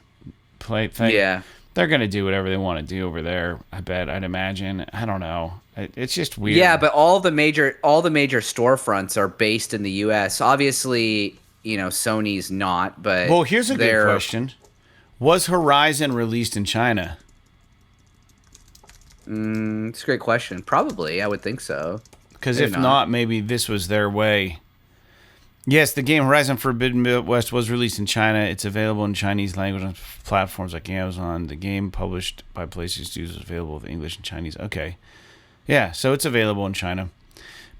play thing? Yeah, they're gonna do whatever they want to do over there. I'd imagine. I don't know. It's just weird. Yeah, but all the major storefronts are based in the U.S. Obviously, Sony's not. But well, here's a good question. Was Horizon released in China? It's a great question. Probably, I would think so. Because if not, maybe this was their way. Yes, the game Horizon Forbidden West was released in China. It's available in Chinese language on platforms like Amazon. The game published by PlayStation Studios is available with English and Chinese. Okay. Yeah, so it's available in China.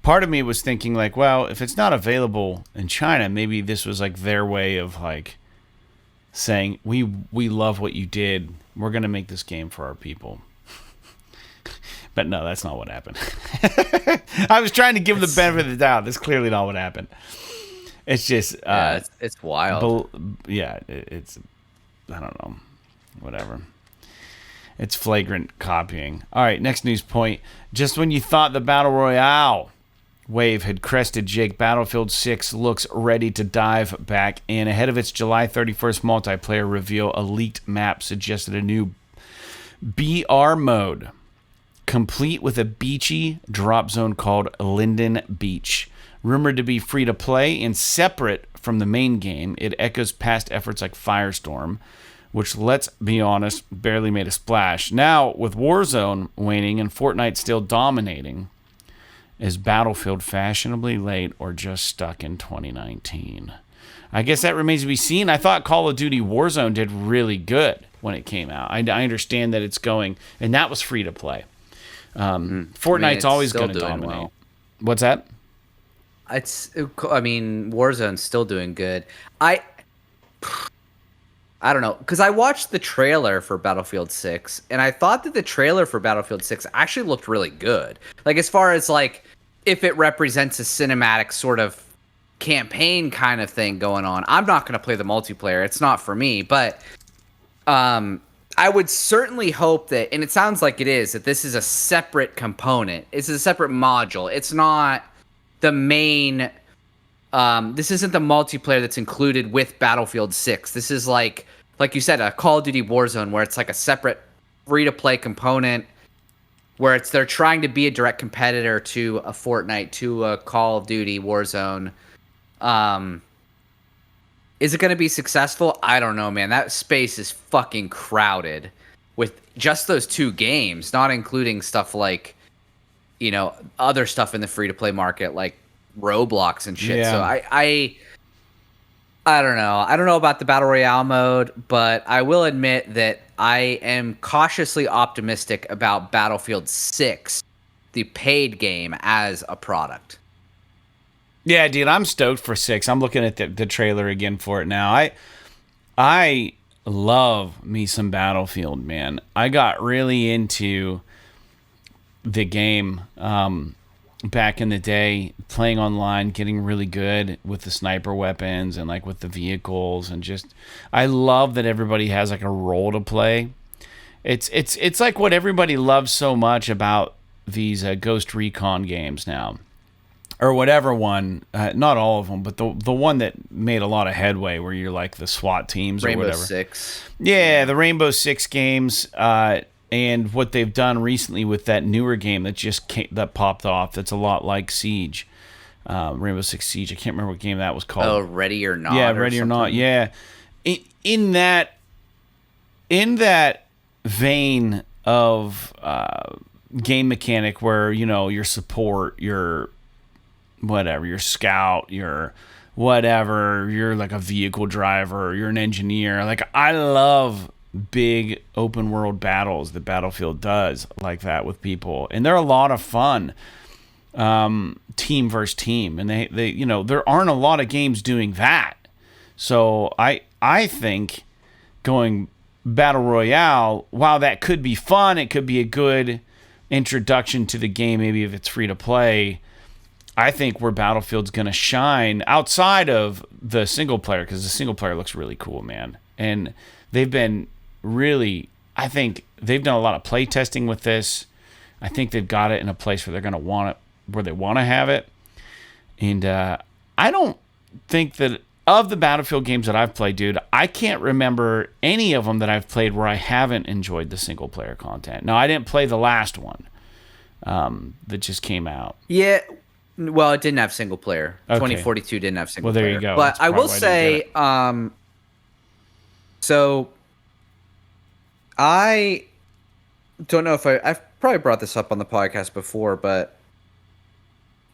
Part of me was thinking like, well, if it's not available in China, maybe this was like their way of like saying, we love what you did. We're going to make this game for our people. But no, that's not what happened. I was trying to give them the benefit of the doubt. That's clearly not what happened. It's just... it's wild. It's... I don't know. Whatever. It's flagrant copying. All right, next news point. Just when you thought the Battle Royale wave had crested, Jake, Battlefield 6 looks ready to dive back in. Ahead of its July 31st multiplayer reveal, a leaked map suggested a new BR mode, complete with a beachy drop zone called Linden Beach. Rumored to be free to play and separate from the main game, it echoes past efforts like Firestorm, which, let's be honest, barely made a splash. Now, with Warzone waning and Fortnite still dominating, is Battlefield fashionably late or just stuck in 2019? I guess that remains to be seen. I thought Call of Duty Warzone did really good when it came out. I understand that it's going, and that was free to play. Fortnite's always going to dominate. Well. What's that? Warzone's still doing good. I don't know, because I watched the trailer for Battlefield 6, and I thought that the trailer for Battlefield 6 actually looked really good. Like, as far as, like, if it represents a cinematic sort of campaign kind of thing going on. I'm not going to play the multiplayer. It's not for me, but I would certainly hope that, and it sounds like it is, that this is a separate component. It's a separate module. It's not the main... this isn't the multiplayer that's included with Battlefield 6. This is like you said, a Call of Duty Warzone, where it's like a separate free-to-play component, where they're trying to be a direct competitor to a Fortnite, to a Call of Duty Warzone. Is it going to be successful? I don't know, man. That space is fucking crowded with just those two games, not including stuff like, other stuff in the free-to-play market, like Roblox and shit. Yeah. So I don't know. I don't know about the Battle Royale mode, but I will admit that I am cautiously optimistic about Battlefield 6, the paid game, as a product. Yeah, dude, I'm stoked for 6. I'm looking at the trailer again for it now. I love me some Battlefield, man. I got really into the game back in the day, playing online, getting really good with the sniper weapons and like with the vehicles, and just I love that everybody has like a role to play. It's like what everybody loves so much about these Ghost Recon games now, or whatever one. Not all of them, but the one that made a lot of headway, where you're like the SWAT teams or Rainbow whatever. Six. Yeah, the Rainbow Six games, and what they've done recently with that newer game that popped off. That's a lot like Siege, Rainbow Six Siege. I can't remember what game that was called. Oh, Ready or Not. Yeah, Ready or Not. Yeah, in that vein of game mechanic, where your support, your whatever, your scout, your whatever, you're like a vehicle driver, you're an engineer. Like, I love big open world battles that Battlefield does like that with people, and they're a lot of fun, team versus team, and they there aren't a lot of games doing that. So I think going Battle Royale, while that could be fun, it could be a good introduction to the game, maybe if it's free to play. I think where Battlefield's going to shine outside of the single player, because the single player looks really cool, man. And they've been I think they've done a lot of play testing with this. I think they've got it in a place where they're going to want it, where they want to have it. And I don't think that of the Battlefield games that I've played, dude, I can't remember any of them that I've played where I haven't enjoyed the single player content. Now, I didn't play the last one that just came out. Yeah. Well, it didn't have single player. Okay. 2042 didn't have single player. Well, there you go. But I will say, so I don't know if I've probably brought this up on the podcast before, but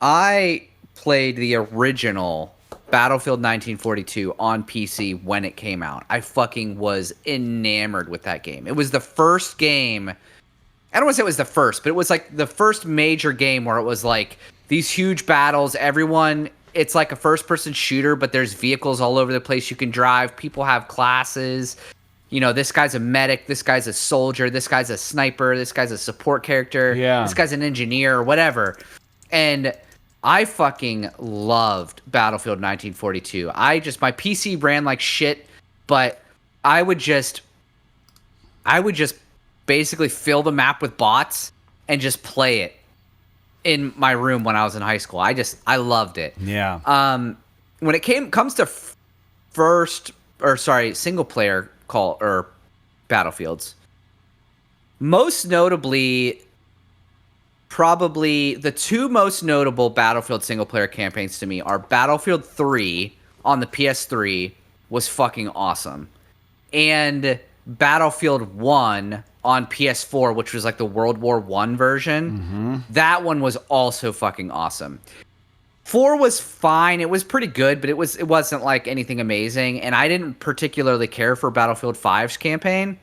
I played the original Battlefield 1942 on PC when it came out. I fucking was enamored with that game. It was the first game. I don't want to say it was the first, but it was like the first major game where it was like these huge battles. It's like a first-person shooter, but there's vehicles all over the place you can drive. People have classes. This guy's a medic. This guy's a soldier. This guy's a sniper. This guy's a support character. Yeah. This guy's an engineer or whatever. And I fucking loved Battlefield 1942. My PC ran like shit, but I would just basically fill the map with bots and just play it in my room when I was in high school. I loved it. Yeah. When it comes to single player Battlefields, most notably, probably the two most notable Battlefield single player campaigns to me are Battlefield 3 on the PS3 was fucking awesome, and Battlefield 1 on PS4, which was like the World War I version. Mm-hmm. That one was also fucking awesome. 4 was fine. It was pretty good, but it wasn't like anything amazing, and I didn't particularly care for Battlefield 5's campaign.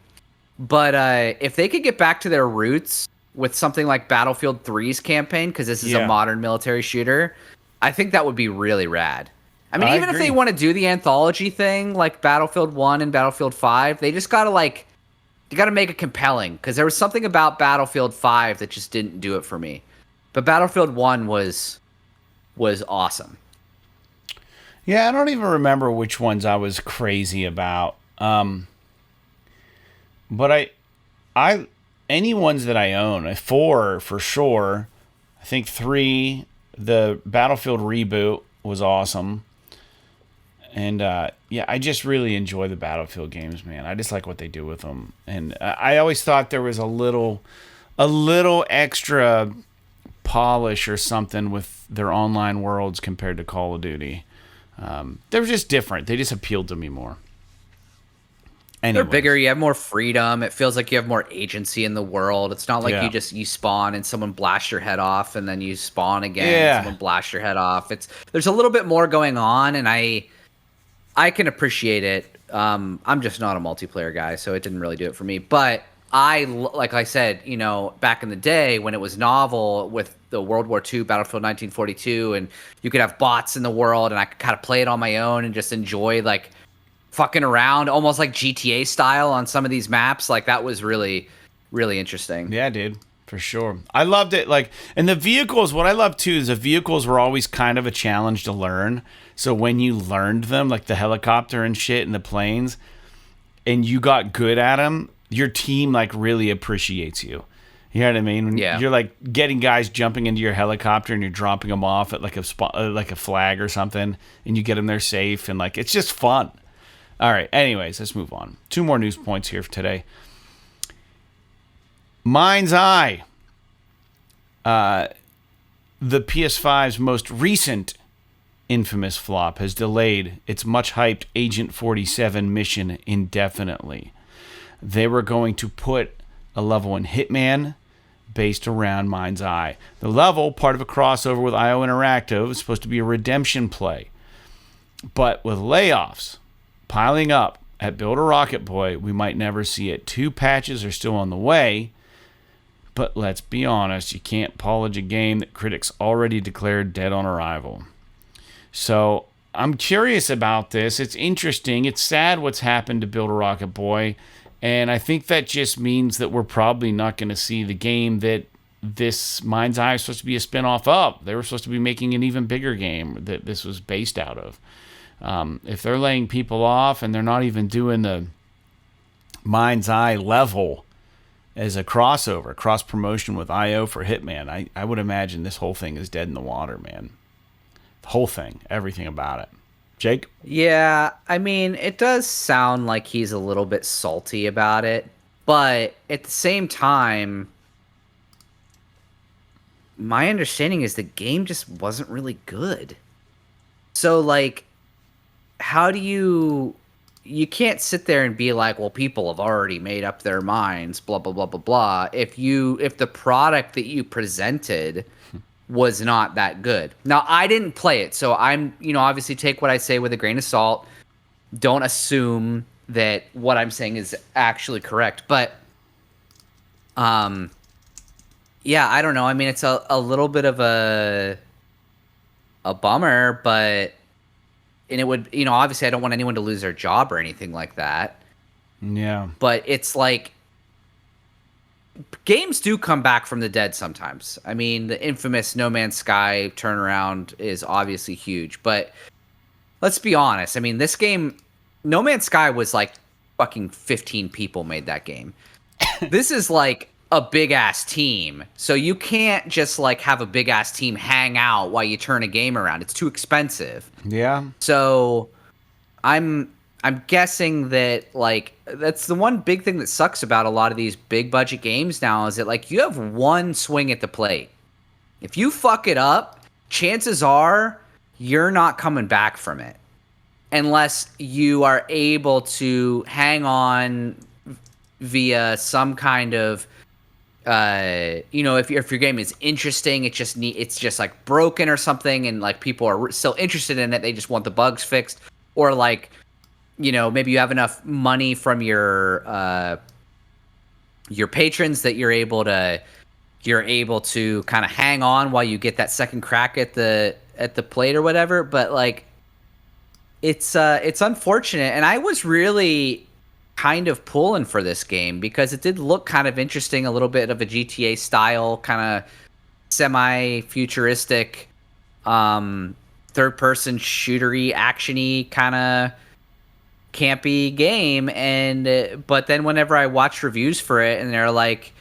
But if they could get back to their roots with something like Battlefield 3's campaign, because this is a modern military shooter, I think that would be really rad. I mean, even if they want to do the anthology thing like Battlefield 1 and Battlefield 5, they just gotta you gotta make it compelling, because there was something about Battlefield 5 that just didn't do it for me. But Battlefield 1 was awesome. Yeah, I don't even remember which ones I was crazy about. But I any ones that I own, 4 for sure. I think 3, the Battlefield reboot was awesome. And I just really enjoy the Battlefield games, man. I just like what they do with them. And I always thought there was a little extra polish or something with their online worlds compared to Call of Duty. They were just different. They just appealed to me more. Anyways. They're bigger. You have more freedom. It feels like you have more agency in the world. It's not like you spawn and someone blasts your head off, and then you spawn again and someone blasts your head off. There's a little bit more going on, and I can appreciate it. I'm just not a multiplayer guy, so it didn't really do it for me. But like I said, back in the day when it was novel with the World War II Battlefield 1942, and you could have bots in the world, and I could kind of play it on my own and just enjoy fucking around, almost like GTA style on some of these maps. Like that was really, really interesting. Yeah, dude, for sure. I loved it. Like, and the vehicles, what I love too is the vehicles were always kind of a challenge to learn. So when you learned them, like the helicopter and shit and the planes, and you got good at them, your team like really appreciates you. You know what I mean? When you're like getting guys jumping into your helicopter and you're dropping them off at like a spot, like a flag or something, and you get them there safe, and like it's just fun. All right. Anyways, let's move on. 2 more news points here for today. MindsEye, the PS5's most recent infamous flop, has delayed its much-hyped Agent 47 mission indefinitely. They were going to put a level in Hitman based around MindsEye. The level, part of a crossover with IO Interactive, is supposed to be a redemption play. But with layoffs piling up at Build a Rocket Boy, we might never see it. 2 patches are still on the way, but let's be honest, you can't polish a game that critics already declared dead on arrival. So I'm curious about this. It's interesting. It's sad what's happened to Build a Rocket Boy, and I think that just means that we're probably not going to see the game that this MindsEye is supposed to be a spin-off of. They were supposed to be making an even bigger game that this was based out of. If they're laying people off and they're not even doing the MindsEye level as a crossover, cross-promotion with IO for Hitman, I would imagine this whole thing is dead in the water, man. The whole thing, everything about it. Jake? Yeah, I mean, it does sound like he's a little bit salty about it, but at the same time, my understanding is the game just wasn't really good. So, like, how do you can't sit there and be like, well, people have already made up their minds, blah, blah, blah, blah, blah. If the product that you presented was not that good. Now, I didn't play it, so I'm, obviously take what I say with a grain of salt. Don't assume that what I'm saying is actually correct. But, yeah, I don't know. I mean, it's a little bit of a bummer, but, and it would, obviously I don't want anyone to lose their job or anything like that. Yeah. But it's like, games do come back from the dead sometimes. I mean, the infamous No Man's Sky turnaround is obviously huge, but let's be honest. I mean, this game, No Man's Sky was like fucking 15 people made that game. This is like a big ass team. So you can't just like have a big ass team hang out while you turn a game around. It's too expensive. Yeah. So I'm guessing that, like, that's the one big thing that sucks about a lot of these big budget games now is that, like, you have one swing at the plate. If you fuck it up, chances are you're not coming back from it unless you are able to hang on via some kind of, if your game is interesting, it's just like broken or something, and like people are still interested in it. They just want the bugs fixed, or like, maybe you have enough money from your patrons that you're able to kind of hang on while you get that second crack at the plate or whatever. But like, it's unfortunate, and I was really kind of pulling for this game because it did look kind of interesting, a little bit of a GTA style, kind of semi-futuristic, third-person shootery, actiony kind of campy game. But then whenever I watch reviews for it and they're like,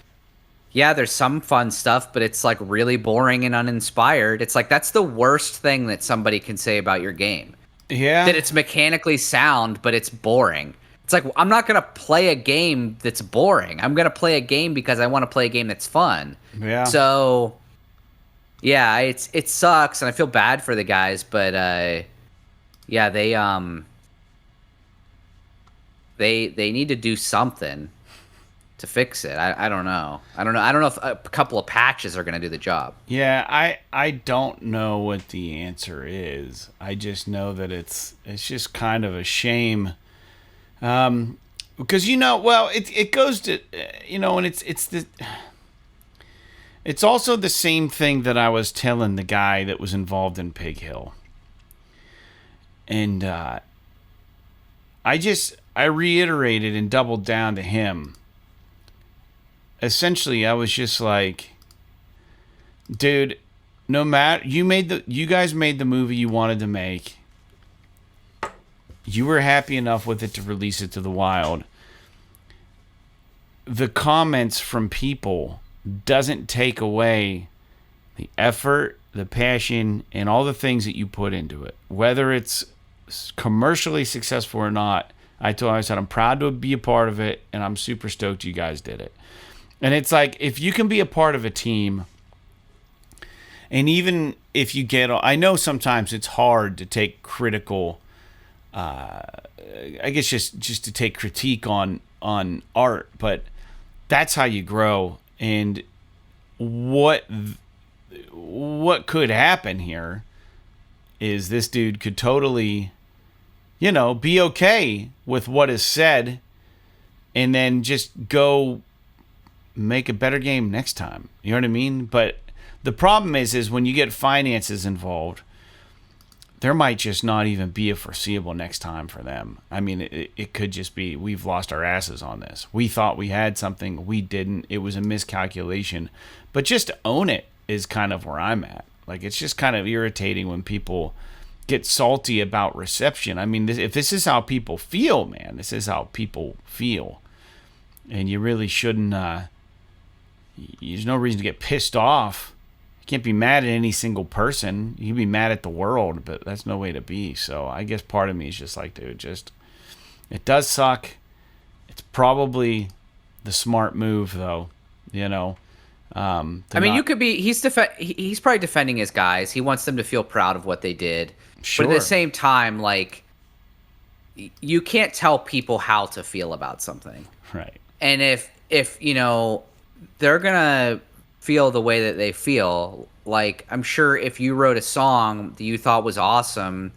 yeah, there's some fun stuff, but it's like really boring and uninspired, it's like that's the worst thing that somebody can say about your game. Yeah. That it's mechanically sound, but it's boring. It's like, I'm not going to play a game that's boring. I'm going to play a game because I want to play a game that's fun. Yeah. So, yeah, it sucks, and I feel bad for the guys, but yeah, they need to do something to fix it. I don't know. I don't know if a couple of patches are going to do the job. Yeah, I don't know what the answer is. I just know that it's just kind of a shame. Because it goes to and it's also the same thing that I was telling the guy that was involved in Pig Hill. And I reiterated and doubled down to him. Essentially, I was just like, dude, no matter you guys made the movie you wanted to make. You were happy enough with it to release it to the wild. The comments from people doesn't take away the effort, the passion, and all the things that you put into it. Whether it's commercially successful or not, I said I'm proud to be a part of it, and I'm super stoked you guys did it. And it's like, if you can be a part of a team, and even if you I know sometimes it's hard to take critical, I guess just to take critique on art, but that's how you grow. And what could happen here is this dude could totally, be okay with what is said, and then just go make a better game next time. You know what I mean? But the problem is when you get finances involved, there might just not even be a foreseeable next time for them. I mean, it could just be, we've lost our asses on this. We thought we had something, we didn't. It was a miscalculation. But just to own it is kind of where I'm at. Like, it's just kind of irritating when people get salty about reception. I mean, if this is how people feel, man, this is how people feel. And you really shouldn't, there's no reason to get pissed off. You can't be mad at any single person. You can be mad at the world, but that's no way to be. So I guess part of me is just like, dude, it does suck. It's probably the smart move, though, I mean, you could be, he's probably defending his guys. He wants them to feel proud of what they did. Sure. But at the same time, like, you can't tell people how to feel about something. Right. And if they're going to feel the way that they feel, like, I'm sure if you wrote a song that you thought was awesome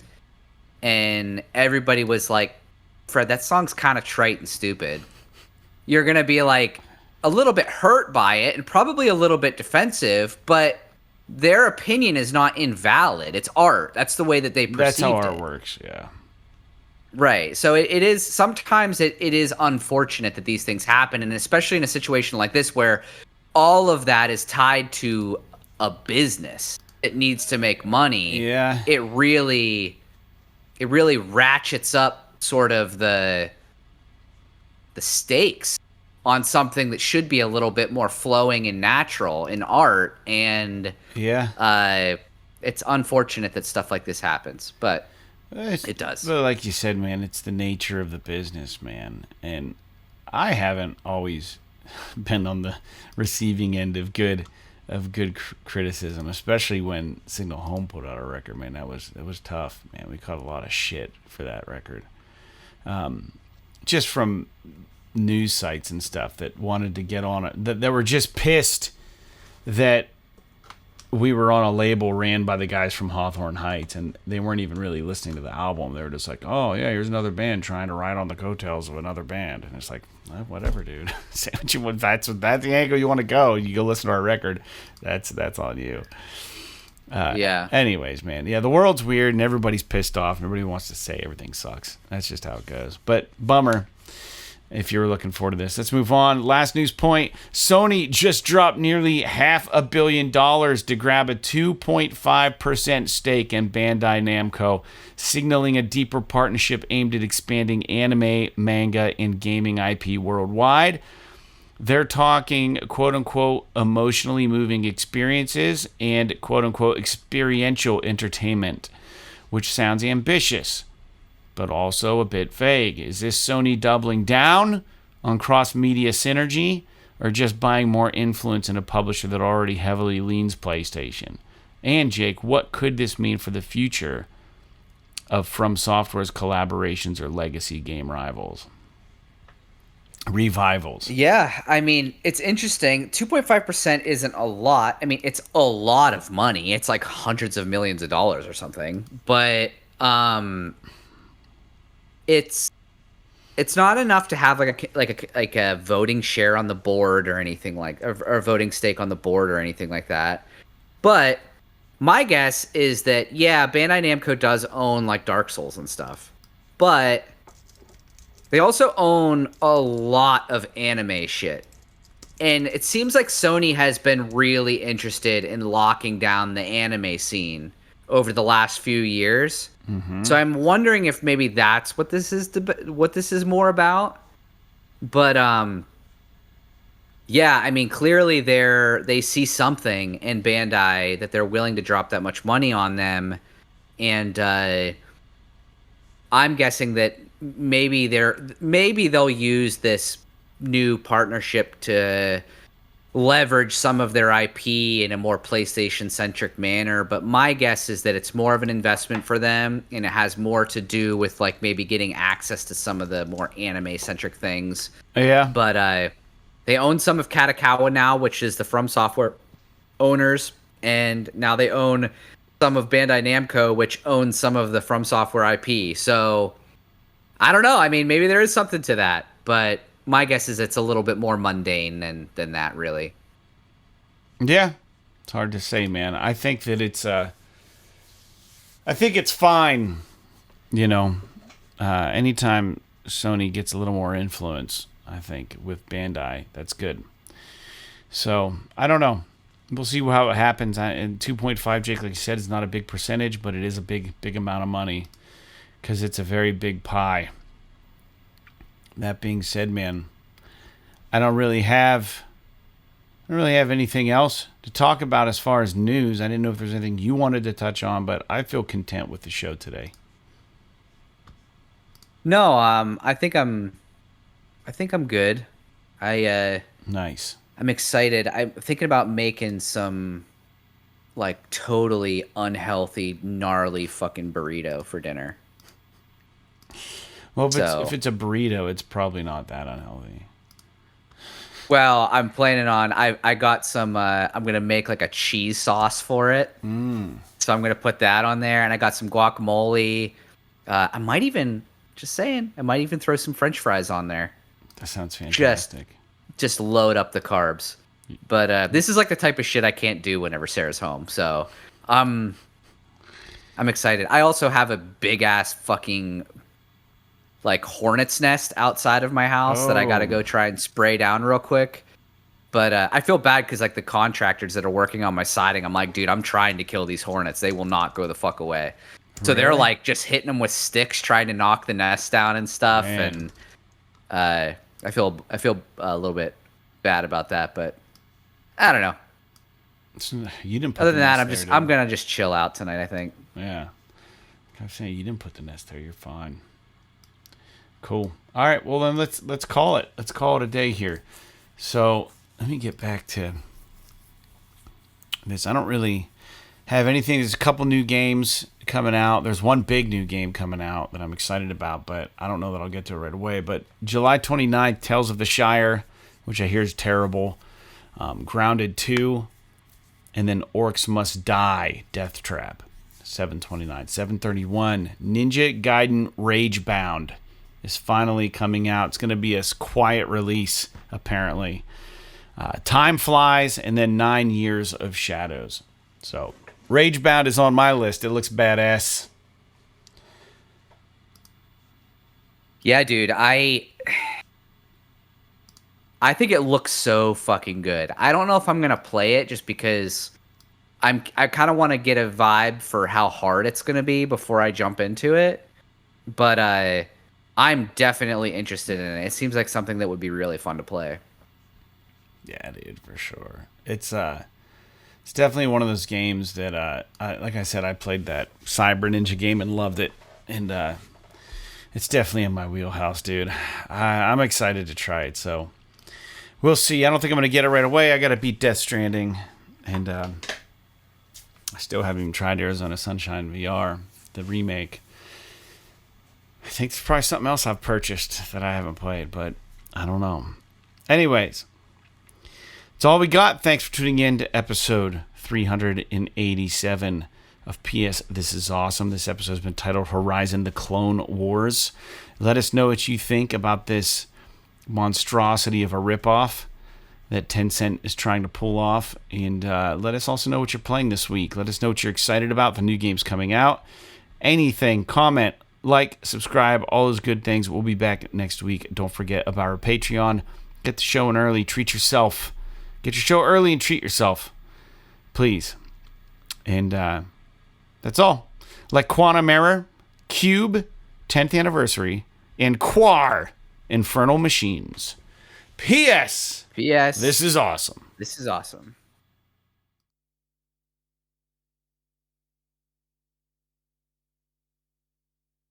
and everybody was like, Fred, that song's kind of trite and stupid, you're going to be like a little bit hurt by it and probably a little bit defensive, but their opinion is not invalid. It's art. That's the way that they perceive it. That's how art works, yeah. Right. So it is, sometimes it is unfortunate that these things happen, and especially in a situation like this where all of that is tied to a business. It needs to make money. Yeah. It really ratchets up sort of the stakes on something that should be a little bit more flowing and natural in art. And it's unfortunate that stuff like this happens, but it does. But like you said, man, it's the nature of the business, man. And I haven't always been on the receiving end of good criticism, especially when Signal Home put out a record. Man, it was tough, man. We caught a lot of shit for that record, just from news sites and stuff that wanted to get on it, that were just pissed that we were on a label ran by the guys from Hawthorne Heights, and they weren't even really listening to the album. They were just like, oh yeah, here's another band trying to ride on the coattails of another band. And it's like, whatever, dude. Say what you want. That's the angle you want to go. You go listen to our record. That's on you. Yeah. Anyways, man. Yeah, the world's weird and everybody's pissed off and everybody wants to say everything sucks. That's just how it goes. But bummer. If you're looking forward to this, let's move on. Last news point: Sony just dropped nearly $500 million to grab a 2.5% stake in Bandai Namco, signaling a deeper partnership aimed at expanding anime, manga, and gaming IP worldwide. They're talking quote-unquote emotionally moving experiences and quote-unquote experiential entertainment, which sounds ambitious, but also a bit vague. Is this Sony doubling down on cross-media synergy, or just buying more influence in a publisher that already heavily leans PlayStation? And Jake, what could this mean for the future of From Software's collaborations or legacy game revivals? Yeah, I mean, it's interesting. 2.5% isn't a lot. I mean, it's a lot of money. It's like hundreds of millions of dollars or something. But it's not enough to have like a voting share on the board or anything or a voting stake on the board or anything like that. But my guess is that Bandai Namco does own like Dark Souls and stuff, but They also own a lot of anime shit. And it seems like Sony has been really interested in locking down the anime scene over the last few years. Mm-hmm. So I'm wondering if maybe that's what this is more about. But yeah, I mean, clearly they see something in Bandai that they're willing to drop that much money on them, and I'm guessing that maybe they'll use this new partnership to leverage some of their IP in a more PlayStation-centric manner. But my guess is that it's more of an investment for them, and it has more to do with like maybe getting access to some of the more anime-centric things. Yeah. But they own some of Katakawa now, which is the From Software owners, and now they own some of Bandai Namco, which owns some of the From Software IP. So I don't know. I mean, maybe there is something to that, but my guess is it's a little bit more mundane than that, really. Yeah. It's hard to say, man. I think that I think it's fine, you know, anytime Sony gets a little more influence, I think, with Bandai, that's good. So, I don't know. We'll see how it happens. And 2.5, Jake, like you said, is not a big percentage, but it is a big amount of money because it's a very big pie. That being said, man, I don't really have anything else to talk about as far as news. I didn't know if there's anything you wanted to touch on, but I feel content with the show today. No, I think I'm good. Nice. I'm excited. I'm thinking about making some like totally unhealthy, gnarly fucking burrito for dinner. Well, if it's a burrito, it's probably not that unhealthy. Well, I'm planning on. I got some. I'm gonna make like a cheese sauce for it. So I'm gonna put that on there, and I got some guacamole. I might even throw some French fries on there. That sounds fantastic. Just load up the carbs. But this is like the type of shit I can't do whenever Sarah's home. So I'm excited. I also have a big ass fucking like hornet's nest outside of my house that I got to go try and spray down real quick. But I feel bad because like the contractors that are working on my siding, I'm like, dude, I'm trying to kill these hornets. They will not go the fuck away. So they're like just hitting them with sticks, trying to knock the nest down and stuff. Man. And I feel a little bit bad about that, but I don't know. You didn't. Other than that, I'm gonna just chill out tonight, I think. Yeah, I'm saying you didn't put the nest there. You're fine. Cool. All right. Well, then let's call it. Let's call it a day here. So let me get back to this. I don't really have anything. There's a couple new games coming out. There's one big new game coming out that I'm excited about, but I don't know that I'll get to it right away. But July 29th, Tales of the Shire, which I hear is terrible. Grounded 2, and then Orcs Must Die, Death Trap, 7/29. 7/31, Ninja Gaiden Ragebound is finally coming out. It's going to be a quiet release, apparently. Time Flies, and then 9 Years of Shadows. So, Ragebound is on my list. It looks badass. Yeah, dude, I think it looks so fucking good. I don't know if I'm going to play it just because I kind of want to get a vibe for how hard it's going to be before I jump into it. But I'm definitely interested in it. It seems like something that would be really fun to play. Yeah, dude, for sure. It's definitely one of those games that, like I said, I played that Cyber Ninja game and loved it. And it's definitely in my wheelhouse, dude. I'm excited to try it, so we'll see. I don't think I'm going to get it right away. I got to beat Death Stranding. And I still haven't even tried Arizona Sunshine VR, the remake. I think there's probably something else I've purchased that I haven't played, but I don't know. Anyways, that's all we got. Thanks for tuning in to episode 387 of PS This Is Awesome. This episode has been titled Horizon the Clone Wars. Let us know what you think about this monstrosity of a ripoff that Tencent is trying to pull off. And let us also know what you're playing this week. Let us know what you're excited about, the new games coming out. Anything, comment, like, subscribe, all those good things. We'll be back next week. Don't forget about our Patreon. Get the show in early. Treat yourself. Get your show early and treat yourself. Please. And that's all. Like Quantum Error, Cube, 10th anniversary, and Quar, Infernal Machines. P.S. P.S. This is awesome. This is awesome.